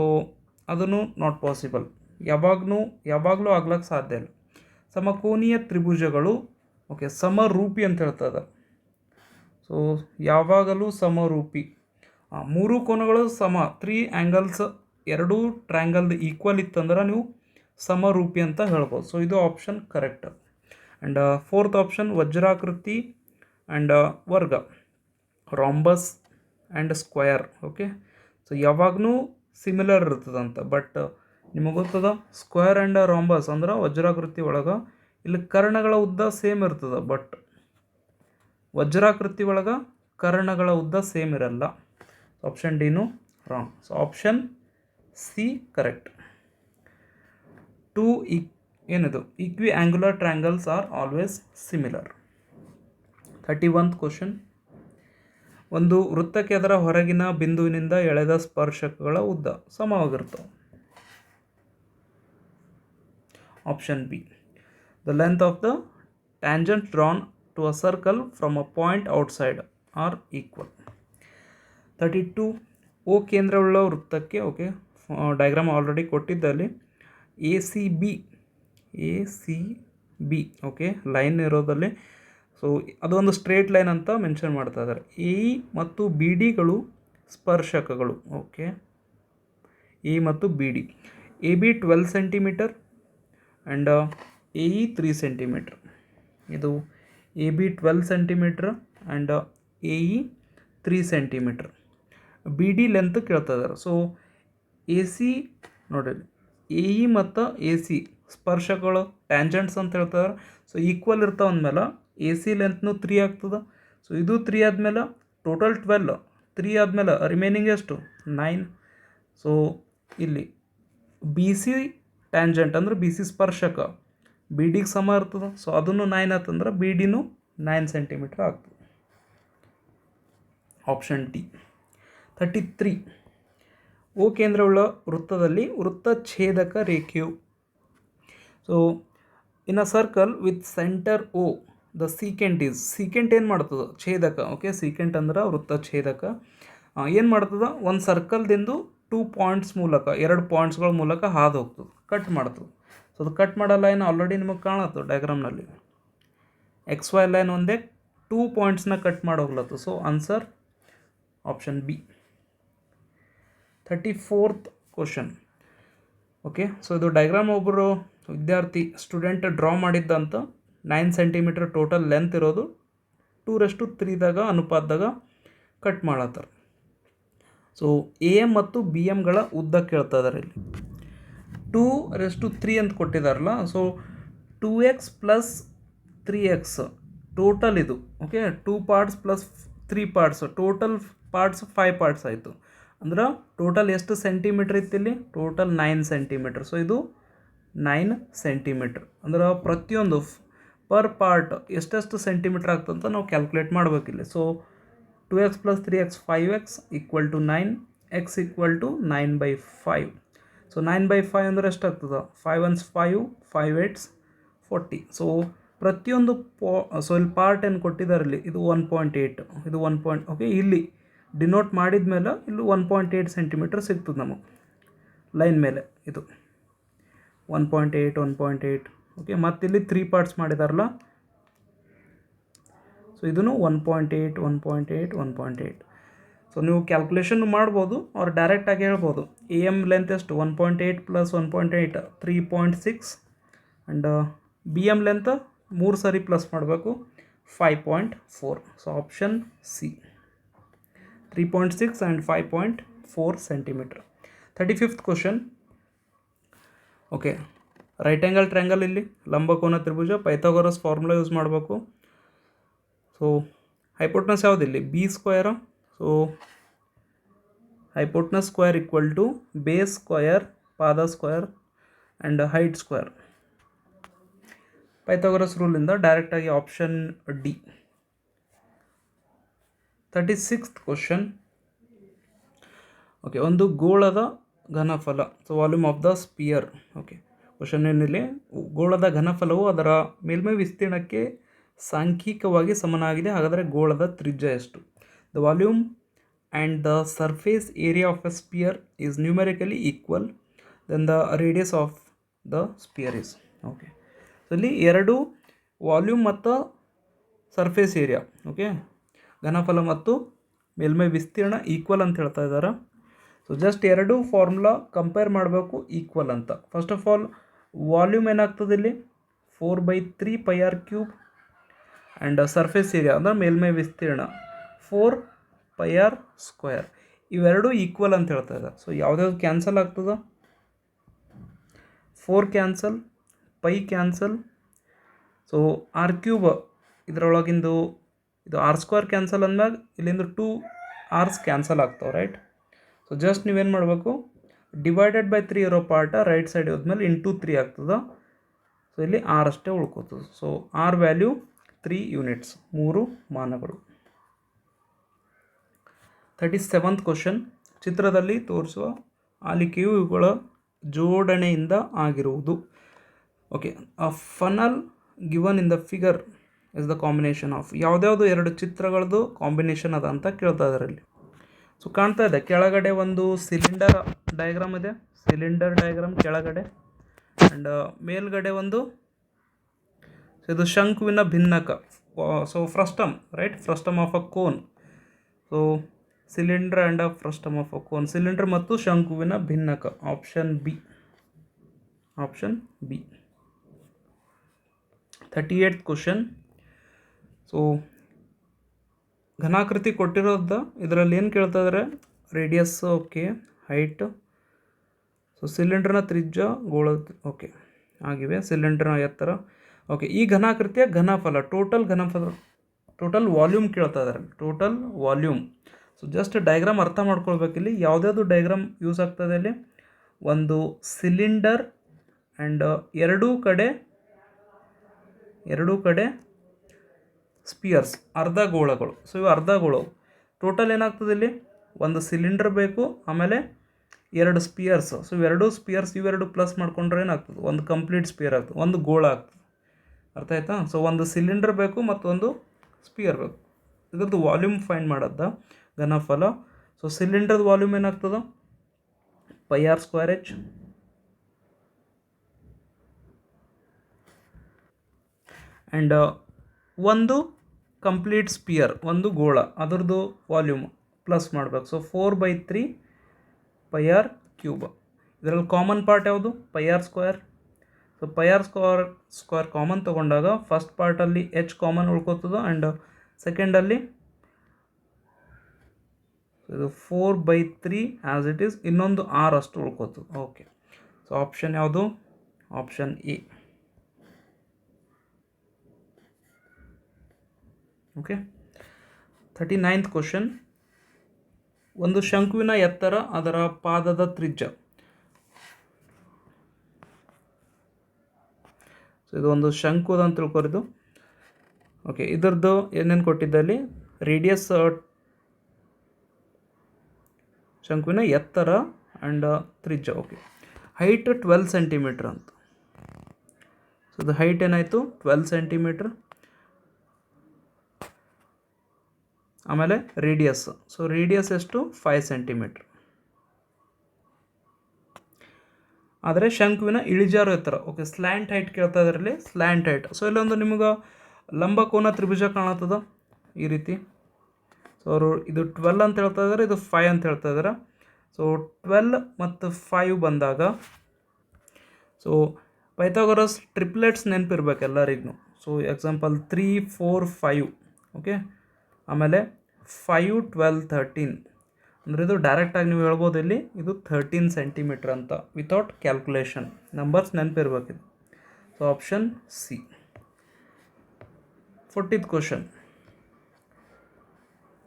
ಅದನ್ನು ನಾಟ್ ಪಾಸಿಬಲ್, ಯಾವಾಗಲೂ ಆಗ್ಲಿಕ್ಕೆ ಸಾಧ್ಯ ಇಲ್ಲ. ಸಮಕೋನೀಯ ತ್ರಿಭುಜಗಳು ಓಕೆ ಸಮರೂಪಿ ಅಂತ ಹೇಳ್ತಾ ಇದ್ದಾರೆ. ಸೊ ಯಾವಾಗಲೂ ಸಮರೂಪಿ. 3 ಕೋನಗಳು ಸಮ, 3 ಆ್ಯಂಗಲ್ಸ್ 2 ಟ್ರ್ಯಾಂಗಲ್ದು ಈಕ್ವಲ್ ಇತ್ತಂದ್ರೆ ನೀವು ಸಮರೂಪಿ ಅಂತ ಹೇಳ್ಬೋದು. ಸೊ ಇದು option correct. And fourth option ವಜ್ರಾಕೃತಿ ಆ್ಯಂಡ್ ವರ್ಗ, rhombus and square. Okay, so ಯಾವಾಗೂ ಸಿಮಿಲರ್ ಇರ್ತದಂತ. ಬಟ್ ನಿಮಗೆ ಗೊತ್ತದ ಸ್ಕ್ವೇರ್ ಆ್ಯಂಡ್ ರಾಂಬಸ್ ಅಂದ್ರೆ ವಜ್ರಾಕೃತಿ ಒಳಗೆ ಇಲ್ಲಿ ಕರ್ಣಗಳ ಉದ್ದ ಸೇಮ್ ಇರ್ತದೆ, ಬಟ್ ವಜ್ರಾಕೃತಿ ಒಳಗೆ ಕರ್ಣಗಳ ಉದ್ದ ಸೇಮ್ ಇರಲ್ಲ. ಆಪ್ಷನ್ ಡಿನು wrong. So option C correct. 2 ಏನಿದು equiangular triangles are always similar. 31th question, ಒಂದು ವೃತ್ತಕ್ಕೆ ಅದರ ಹೊರಗಿನ ಬಿಂದುವಿನಿಂದ ಎಳೆದ ಸ್ಪರ್ಶಕಗಳ ಉದ್ದ ಸಮವಾಗಿರ್ತವೆ. Option B. The length of the tangent drawn to a circle from a point outside are equal. 32 O ಕೇಂದ್ರವುಳ್ಳ ವೃತ್ತಕ್ಕೆ, ಓಕೆ ಡಯಾಗ್ರಾಮ್ ಆಲ್ರೆಡಿ ಕೊಟ್ಟಿದ್ದಲ್ಲಿ A C B okay line ಇರೋದಲ್ಲಿ. ಸೊ ಅದೊಂದು ಸ್ಟ್ರೇಟ್ ಲೈನ್ ಅಂತ ಮೆನ್ಷನ್ ಮಾಡ್ತಾ ಇದ್ದಾರೆ. ಎ ಇ ಮತ್ತು B ಡಿಗಳು ಸ್ಪರ್ಶಕಗಳು. ಓಕೆ, ಎ ಮತ್ತು B D. A B 12 centimetre and A E 3 centimetre. ಇದು A B 12 centimetre and A E 3 centimetre. B D length ಕೇಳ್ತಾ ಇದ್ದಾರೆ. ಸೊ ಎ ಸಿ ನೋಡಿರಿ, ಎ ಇ ಮತ್ತು ಎ ಸಿ ಸ್ಪರ್ಶಕಗಳು ಟ್ಯಾಂಜೆಂಟ್ಸ್ ಅಂತ ಹೇಳ್ತಾರೆ. ಸೊ ಈಕ್ವಲ್ ಇರ್ತಾವೆ ಅಂದಮೇಲೆ ಎ ಸಿ ಲೆಂತ್ನು 3 ಆಗ್ತದೆ. ಸೊ ಇದು 3 ಆದಮೇಲೆ ಟೋಟಲ್ 12, 3 ಆದಮೇಲೆ ರಿಮೈನಿಂಗ್ ಎಷ್ಟು 9. ಸೊ ಇಲ್ಲಿ ಬಿ ಸಿ ಟ್ಯಾಂಜೆಂಟ್ ಅಂದ್ರೆ ಬಿ ಸಿ ಸ್ಪರ್ಶಕ ಬಿ ಡಿಗೆ ಸಮ ಇರ್ತದೆ. ಸೊ ಅದನ್ನು 9 ಆತಂದ್ರೆ ಬಿ ಡಿನೂ 9 ಸೆಂಟಿಮೀಟ್ರ್ ಆಗ್ತದೆ. Option D. 33 ಓ ಕೇಂದ್ರವುಳ್ಳ ವೃತ್ತದಲ್ಲಿ ವೃತ್ತ ಛೇದಕ ರೇಖೆಯು. So in a circle with centre O the secant is secant ಏನು ಮಾಡ್ತದೆ ಛೇದಕ ಓಕೆ ಸೀಕೆಂಟ್ ಅಂದ್ರೆ ವೃತ್ತ ಛೇದಕ ಏನು ಮಾಡ್ತದೆ ಒಂದು ಸರ್ಕಲ್ದಿಂದ 2 ಪಾಯಿಂಟ್ಸ್ ಮೂಲಕ 2 ಪಾಯಿಂಟ್ಸ್ಗಳ ಮೂಲಕ ಹಾದು ಹೋಗ್ತದೆ ಕಟ್ ಮಾಡ್ತದೆ ಸೊ ಅದು ಕಟ್ ಮಾಡೋ ಲೈನ್ ಆಲ್ರೆಡಿ ನಿಮಗೆ ಕಾಣತ್ತು ಡಯಾಗ್ರಾಮ್ನಲ್ಲಿ ಎಕ್ಸ್ ವೈ ಲೈನ್ ಒಂದೇ 2 ಪಾಯಿಂಟ್ಸ್ನ ಕಟ್ ಮಾಡೋಗ್ಲತ್ತು so answer option B 34th question okay so ಇದು ಡಯಾಗ್ರಾಮ್ ಒಬ್ಬರು ವಿದ್ಯಾರ್ಥಿ ಸ್ಟೂಡೆಂಟ್ ಡ್ರಾ ಮಾಡಿದ್ದಂತ 9 ಸೆಂಟಿಮೀಟರ್ ಟೋಟಲ್ ಲೆಂತ್ ಇರೋದು 2:3ದಾಗ ಅನುಪಾತದಾಗ ಕಟ್ ಮಾಡತ್ತಾರೆ ಸೊ ಎ ಎಮ್ ಮತ್ತು ಬಿ ಎಮ್ಗಳ ಉದ್ದ ಕೇಳ್ತಾ ಇದ್ದಾರೆ ಇಲ್ಲಿ 2:3 ಅಂತ ಕೊಟ್ಟಿದ್ದಾರಲ್ಲ ಸೊ 2x + 3x ಟೋಟಲ್ ಇದು okay 2 parts plus 3 parts total parts 5 parts ಆಯಿತು ಅಂದ್ರೆ ಟೋಟಲ್ ಎಷ್ಟು ಸೆಂಟಿಮೀಟ್ರ್ ಇತ್ತು ಇಲ್ಲಿ ಟೋಟಲ್ 9 ಸೆಂಟಿಮೀಟ್ರ್ ಸೊ ಇದು 9 ಸೆಂಟಿಮೀಟ್ರ್ ಅಂದ್ರೆ ಪ್ರತಿಯೊಂದು ಪರ್ ಪಾರ್ಟ್ ಎಷ್ಟೆಷ್ಟು ಸೆಂಟಿಮೀಟ್ರ್ ಆಗ್ತಂತ ನಾವು ಕ್ಯಾಲ್ಕುಲೇಟ್ ಮಾಡಬೇಕಿಲ್ಲ so 2x + 3x 5x = 9 x = 9/5 so 9/5 ಅಂದರೆ ಎಷ್ಟಾಗ್ತದೆ 5 1s 5 5 8s 40 ಸೊ ಪ್ರತಿಯೊಂದು ಸೊ ಇಲ್ಲಿ ಪಾರ್ಟ್ ಏನು ಕೊಟ್ಟಿದ್ದಾರೆ ಇಲ್ಲಿ ಇದು 1.8 ಇದು 1 ಓಕೆ ಇಲ್ಲಿ ಡಿನೋಟ್ ಮಾಡಿದ ಮೇಲೆ ಇಲ್ಲಿ 1.8 ಸೆಂಟಿಮೀಟ್ರ್ ಸಿಗ್ತದೆ ನಮಗೆ ಲೈನ್ ಮೇಲೆ ಇದು 1.8 ಓಕೆ ಮತ್ತಿಲ್ಲಿ 3 ಪಾರ್ಟ್ಸ್ ಮಾಡಿದಾರಲ್ಲ ಸೊ ಇದನ್ನು 1.8 ಸೊ ನೀವು ಕ್ಯಾಲ್ಕುಲೇಷನ್ ಮಾಡ್ಬೋದು ಅವ್ರು ಡೈರೆಕ್ಟಾಗಿ ಹೇಳ್ಬೋದು ಎ ಎಮ್ ಲೆಂತ್ ಎಷ್ಟು 1.8 + 1.8 3.6 ಆ್ಯಂಡ್ ಬಿ ಎಮ್ ಲೆಂತ್ 3 ಸರಿ ಪ್ಲಸ್ ಮಾಡಬೇಕು 5.4 so option C 3.6 and 5.4 centimetre 35th question okay right angle triangle ಇಲ್ಲಿ ಲಂಬಕೋನ ತ್ರಿಭುಜ ಪೈಥಾಗೋರಸ್ ಫಾರ್ಮುಲಾ ಯೂಸ್ ಮಾಡಬೇಕು ಸೊ ಹೈಪೋಟ್ನಸ್ ಯಾವುದಿಲ್ಲಿ B square so hypotenuse square = base square ಪಾದ square and height square Pythagoras ರೂಲಿಂದ ಡೈರೆಕ್ಟಾಗಿ option D 36th question okay ಒಂದು ಗೋಳದ ಘನಫಲ so volume of the sphere okay question ಏನಿಲ್ಲಿ ಗೋಳದ ಘನಫಲವು ಅದರ ಮೇಲ್ಮೈ ವಿಸ್ತೀರ್ಣಕ್ಕೆ ಸಾಂಖ್ಯಿಕವಾಗಿ ಸಮನಾಗಿದೆ ಹಾಗಾದರೆ ಗೋಳದ ತ್ರಿಜ್ಯ ಎಷ್ಟು the volume and the surface area of a sphere is numerically equal then the radius of the sphere is okay so ಇಲ್ಲಿ ಎರಡು ವಾಲ್ಯೂಮ್ ಮತ್ತು ಸರ್ಫೇಸ್ ಏರಿಯಾ ಓಕೆ ಘನಫಲ ಮತ್ತು ಮೇಲ್ಮೈ ವಿಸ್ತೀರ್ಣ ಈಕ್ವಲ್ ಅಂತ ಹೇಳ್ತಾ ಇದ್ದಾರೆ ಸೊ ಜಸ್ಟ್ ಎರಡು ಫಾರ್ಮುಲಾ ಕಂಪೇರ್ ಮಾಡಬೇಕು ಈಕ್ವಲ್ ಅಂತ ಫಸ್ಟ್ ಆಫ್ ಆಲ್ ವಾಲ್ಯೂಮ್ ಏನಾಗ್ತದೆ ಇಲ್ಲಿ 4/3 πr³ ಆ್ಯಂಡ್ ಸರ್ಫೇಸ್ ಏರಿಯಾ ಅಂದರೆ ಮೇಲ್ಮೈ ವಿಸ್ತೀರ್ಣ 4πr². ಇವೆರಡು ಈಕ್ವಲ್ ಅಂತ ಹೇಳ್ತಾ ಇದ್ದಾರೆ ಸೊ ಯಾವುದ್ಯಾವ್ದು ಕ್ಯಾನ್ಸಲ್ ಆಗ್ತದೆ 4 cancel pi cancel so r³ ಇದರೊಳಗಿಂದು ಇದು r² ಕ್ಯಾನ್ಸಲ್ ಅಂದಾಗ ಇಲ್ಲಿಂದ 2 r's ಕ್ಯಾನ್ಸಲ್ ಆಗ್ತಾವೆ ರೈಟ್ ಸೊ ಜಸ್ಟ್ ನೀವೇನು ಮಾಡಬೇಕು /3 ಇರೋ ಪಾರ್ಟ ರೈಟ್ ಸೈಡ್ ಹೋದ್ಮೇಲೆ × 3 ಆಗ್ತದೆ ಸೊ ಇಲ್ಲಿ r ಅಷ್ಟೇ ಉಳ್ಕೋತದೆ ಸೊ r ವ್ಯಾಲ್ಯೂ 3 ಯೂನಿಟ್ಸ್ 3 ಮಾನಗಳು 37th ಕ್ವಶನ್ ಚಿತ್ರದಲ್ಲಿ ತೋರಿಸುವ ಆಲಿಕೆಯು ಇವುಗಳ ಜೋಡಣೆಯಿಂದ ಆಗಿರುವುದು okay a funnel given in the figure is the combination of ಯಾವುದ್ಯಾವುದು ಎರಡು ಚಿತ್ರಗಳದ್ದು ಕಾಂಬಿನೇಷನ್ ಅದ ಅಂತ ಕೇಳ್ತಾ ಇದ್ದಾರೆ ಇಲ್ಲಿ ಸೊ ಕಾಣ್ತಾ ಇದೆ ಕೆಳಗಡೆ ಒಂದು ಸಿಲಿಂಡರ್ ಡಯಾಗ್ರಾಮ್ ಇದೆ ಸಿಲಿಂಡರ್ ಡಯಾಗ್ರಾಮ್ ಕೆಳಗಡೆ ಆ್ಯಂಡ್ ಮೇಲ್ಗಡೆ ಒಂದು ಇದು ಶಂಕುವಿನ ಭಿನ್ನಕ so frustum right frustum of a cone so cylinder and a frustum of a cone cylinder ಮತ್ತು ಶಂಕುವಿನ ಭಿನ್ನಕ option B 38th question so ಘನಾಕೃತಿ ಕೊಟ್ಟಿರೋದ ಇದರಲ್ಲಿ ಏನು ಕೇಳ್ತಾ ಇದ್ದಾರೆ ರೇಡಿಯಸ್ ಓಕೆ ಹೈಟ್ ಸೊ ಸಿಲಿಂಡರ್ನ ತ್ರಿಜ್ಯ ಗೋಳದ ಓಕೆ ಆಗಿವೆ ಸಿಲಿಂಡರ್ನ ಎತ್ತರ ಓಕೆ ಈ ಘನಾಕೃತಿಯ ಘನಫಲ ಟೋಟಲ್ ವಾಲ್ಯೂಮ್ ಕೇಳ್ತಾ ಇದ್ದಾರೆ total volume so just diagram ಅರ್ಥ ಮಾಡ್ಕೊಳ್ಬೇಕಿಲ್ಲಿ ಯಾವುದ್ಯಾವುದು ಡಯಾಗ್ರಾಮ್ ಯೂಸ್ ಆಗ್ತದೆ ಇಲ್ಲಿ ಒಂದು ಸಿಲಿಂಡರ್ ಆ್ಯಂಡ್ ಎರಡೂ ಕಡೆ ಸ್ಪಿಯರ್ಸ್ ಅರ್ಧಗೋಳಗಳು ಸೊ ಇವು ಅರ್ಧಗೋಳು ಟೋಟಲ್ ಏನಾಗ್ತದೆ ಇಲ್ಲಿ ಒಂದು ಸಿಲಿಂಡರ್ ಬೇಕು ಆಮೇಲೆ ಎರಡು ಸ್ಪಿಯರ್ಸ್ ಸೊ ಇವೆರಡು ಸ್ಪಿಯರ್ಸ್ ಇವೆರಡು ಪ್ಲಸ್ ಮಾಡ್ಕೊಂಡ್ರೆ ಏನಾಗ್ತದೆ ಒಂದು ಕಂಪ್ಲೀಟ್ ಸ್ಪಿಯರ್ ಆಗ್ತದೆ ಒಂದು ಗೋಳ ಆಗ್ತದೆ ಅರ್ಥ ಆಯ್ತಾ? ಸೊ ಒಂದು ಸಿಲಿಂಡರ್ ಬೇಕು ಮತ್ತೊಂದು ಸ್ಪಿಯರ್ ಬೇಕು. ಇದ್ರದ್ದು ವಾಲ್ಯೂಮ್ ಫೈಂಡ್ ಮಾಡೋದ ಘನಫಲ. ಸೊ ಸಿಲಿಂಡರ್ದು ವಾಲ್ಯೂಮ್ ಏನಾಗ್ತದೆ pi R square H, and ಒಂದು ಕಂಪ್ಲೀಟ್ ಸ್ಪಿಯರ್ ಒಂದು ಗೋಳ ಅದರದ್ದು ವಾಲ್ಯೂಮ್ ಪ್ಲಸ್ ಮಾಡಬೇಕು. So 4/3 pi R cube. ಇದರಲ್ಲಿ ಕಾಮನ್ ಪಾರ್ಟ್ ಯಾವುದು pi R square. So pi R square common ತೊಗೊಂಡಾಗ ಫಸ್ಟ್ ಪಾರ್ಟಲ್ಲಿ ಎಚ್ ಕಾಮನ್ ಉಳ್ಕೋತದೆ, ಆ್ಯಂಡ್ ಸೆಕೆಂಡಲ್ಲಿ ಇದು 4/3 ಆ್ಯಸ್ ಇಟ್ ಈಸ್, ಇನ್ನೊಂದು ಆರ್ ಅಷ್ಟು ಉಳ್ಕೋತದೆ. ಓಕೆ, ಸೊ ಆಪ್ಷನ್ ಯಾವುದು? Option A. Okay, 39th question. ಒಂದು ಶಂಕುವಿನ ಎತ್ತರ ಅದರ ಪಾದದ ತ್ರಿಜ್ಯ. ಸೊ ಇದು ಒಂದು ಶಂಕು ಅಂತ ತಿಳ್ಕೊರಿದು. ಓಕೆ, ಇದರದ್ದು ಏನೇನು ಕೊಟ್ಟಿದ್ದಲ್ಲಿ ರೇಡಿಯಸ್ ಶಂಕುವಿನ ಎತ್ತರ ಆ್ಯಂಡ್ ತ್ರಿಜ್ಯ. ಓಕೆ, ಹೈಟ್ 12 ಸೆಂಟಿಮೀಟ್ರ್ ಅಂತ. ಸೊ ಇದು ಹೈಟ್ ಏನಾಯಿತು 12 ಸೆಂಟಿಮೀಟ್ರ್. ಆಮೇಲೆ ರೇಡಿಯಸ್, ಸೊ ರೇಡಿಯಸ್ ಎಷ್ಟು 5 ಸೆಂಟಿಮೀಟ್ರ್. ಆದರೆ ಶಂಕುವಿನ ಇಳಿಜಾರು ಎತ್ತರ. ಓಕೆ, ಸ್ಲ್ಯಾಂಟ್ ಹೈಟ್ ಕೇಳ್ತಾ ಇದರಲ್ಲಿ ಸ್ಲ್ಯಾಂಟ್ ಹೈಟ್. ಸೊ ಇಲ್ಲೊಂದು ನಿಮಗೆ ಲಂಬಕೋನ ತ್ರಿಭುಜ ಕಾಣತ್ತದ ಈ ರೀತಿ. ಸೊ ಅವರು ಇದು 12 ಅಂತ ಹೇಳ್ತಾ ಇದ್ದಾರೆ, ಇದು 5 ಅಂತ ಹೇಳ್ತಾ ಇದ್ದಾರೆ. ಸೊ 12 ಮತ್ತು 5 ಬಂದಾಗ ಸೊ ಪೈಥಾಗೊರಸ್ ಟ್ರಿಪ್ಲೆಟ್ಸ್ ನೆನಪಿರ್ಬೇಕು ಎಲ್ಲರಿಗೂ. So example 3, 4, 5. ಓಕೆ, ಆಮೇಲೆ 5, 12, 13 ಅಂದರೆ ಇದು ಡೈರೆಕ್ಟಾಗಿ ನೀವು ಹೇಳ್ಬೋದು ಇಲ್ಲಿ ಇದು 13 ಸೆಂಟಿಮೀಟ್ರ್ ಅಂತ ವಿತೌಟ್ ಕ್ಯಾಲ್ಕುಲೇಷನ್. ನಂಬರ್ಸ್ ನೆನಪಿರ್ಬೇಕಿದೆ. So option C. 40th question.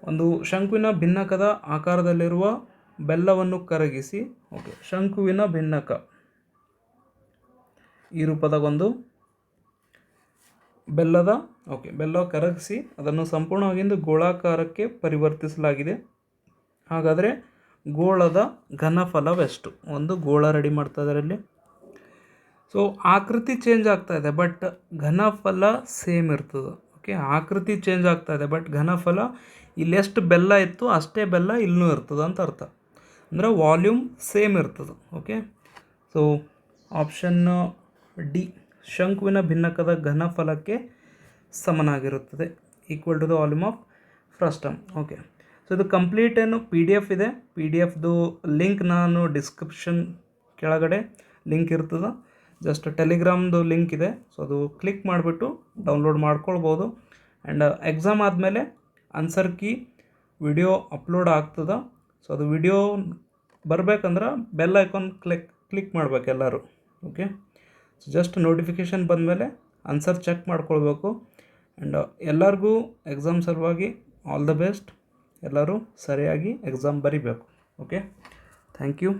ಒಂದು ಶಂಕುವಿನ ಭಿನ್ನಕದ ಆಕಾರದಲ್ಲಿರುವ ಬೆಲ್ಲವನ್ನು ಕರಗಿಸಿ. ಓಕೆ, ಶಂಕುವಿನ ಭಿನ್ನಕ ಈ ರೂಪದಾಗೊಂದು ಬೆಲ್ಲ ಕರಗಿಸಿ ಅದನ್ನು ಸಂಪೂರ್ಣವಾಗಿ ಗೋಳಾಕಾರಕ್ಕೆ ಪರಿವರ್ತಿಸಲಾಗಿದೆ. ಹಾಗಾದರೆ ಗೋಳದ ಘನಫಲವೆಷ್ಟು? ಒಂದು ಗೋಳ ರೆಡಿ ಮಾಡ್ತಾ ಇದ್ದಾರೆ ಇಲ್ಲಿ. ಸೊ ಆಕೃತಿ ಚೇಂಜ್ ಆಗ್ತಾ ಇದೆ ಬಟ್ ಘನಫಲ ಸೇಮ್ ಇರ್ತದೆ. ಓಕೆ, ಆಕೃತಿ ಚೇಂಜ್ ಆಗ್ತಾ ಇದೆ ಬಟ್ ಘನಫಲ ಇಲ್ಲಿ ಎಷ್ಟು ಬೆಲ್ಲ ಇತ್ತು ಅಷ್ಟೇ ಬೆಲ್ಲ ಇಲ್ಲೂ ಇರ್ತದೆ ಅಂತ ಅರ್ಥ. ಅಂದರೆ ವಾಲ್ಯೂಮ್ ಸೇಮ್ ಇರ್ತದೆ. ಓಕೆ, ಸೊ ಆಪ್ಷನ್ ಡಿ ಶಂಕುವಿನ ಭಿನ್ನಕದ ಘನಫಲಕ್ಕೆ ಸಮನಾಗಿರುತ್ತದೆ, equal to the volume of frustum. Okay, so ಇದು ಕಂಪ್ಲೀಟ್ ಏನು PDF ಇದೆ. PDFದು ಲಿಂಕ್ ನಾನು ಡಿಸ್ಕ್ರಿಪ್ಷನ್ ಕೆಳಗಡೆ ಲಿಂಕ್ ಇರ್ತದೆ. ಜಸ್ಟ್ ಟೆಲಿಗ್ರಾಮ್ದು ಲಿಂಕ್ ಇದೆ. ಸೊ ಅದು ಕ್ಲಿಕ್ ಮಾಡಿಬಿಟ್ಟು ಡೌನ್ಲೋಡ್ ಮಾಡ್ಕೊಳ್ಬೋದು. ಆ್ಯಂಡ್ ಎಕ್ಸಾಮ್ ಆದಮೇಲೆ ಆನ್ಸರ್ ಕೀ ವಿಡಿಯೋ ಅಪ್ಲೋಡ್ ಆಗ್ತದೆ. ಸೊ ಅದು ವಿಡಿಯೋ ಬರಬೇಕಂದ್ರೆ ಬೆಲ್ ಐಕಾನ್ ಕ್ಲಿಕ್ ಮಾಡ್ಬೇಕು ಎಲ್ಲರೂ. ಓಕೆ, ಸೊ ಜಸ್ಟ್ ನೋಟಿಫಿಕೇಷನ್ ಬಂದಮೇಲೆ ಆನ್ಸರ್ ಚೆಕ್ ಮಾಡ್ಕೊಳ್ಬೇಕು. ಆ್ಯಂಡ್ ಎಲ್ಲರಿಗೂ ಎಕ್ಸಾಮ್ ಸಲುವಾಗಿ ಆಲ್ ದ ಬೆಸ್ಟ್. ಎಲ್ಲರೂ ಸರಿಯಾಗಿ ಎಕ್ಸಾಮ್ ಬರಿಬೇಕು. Okay, thank you.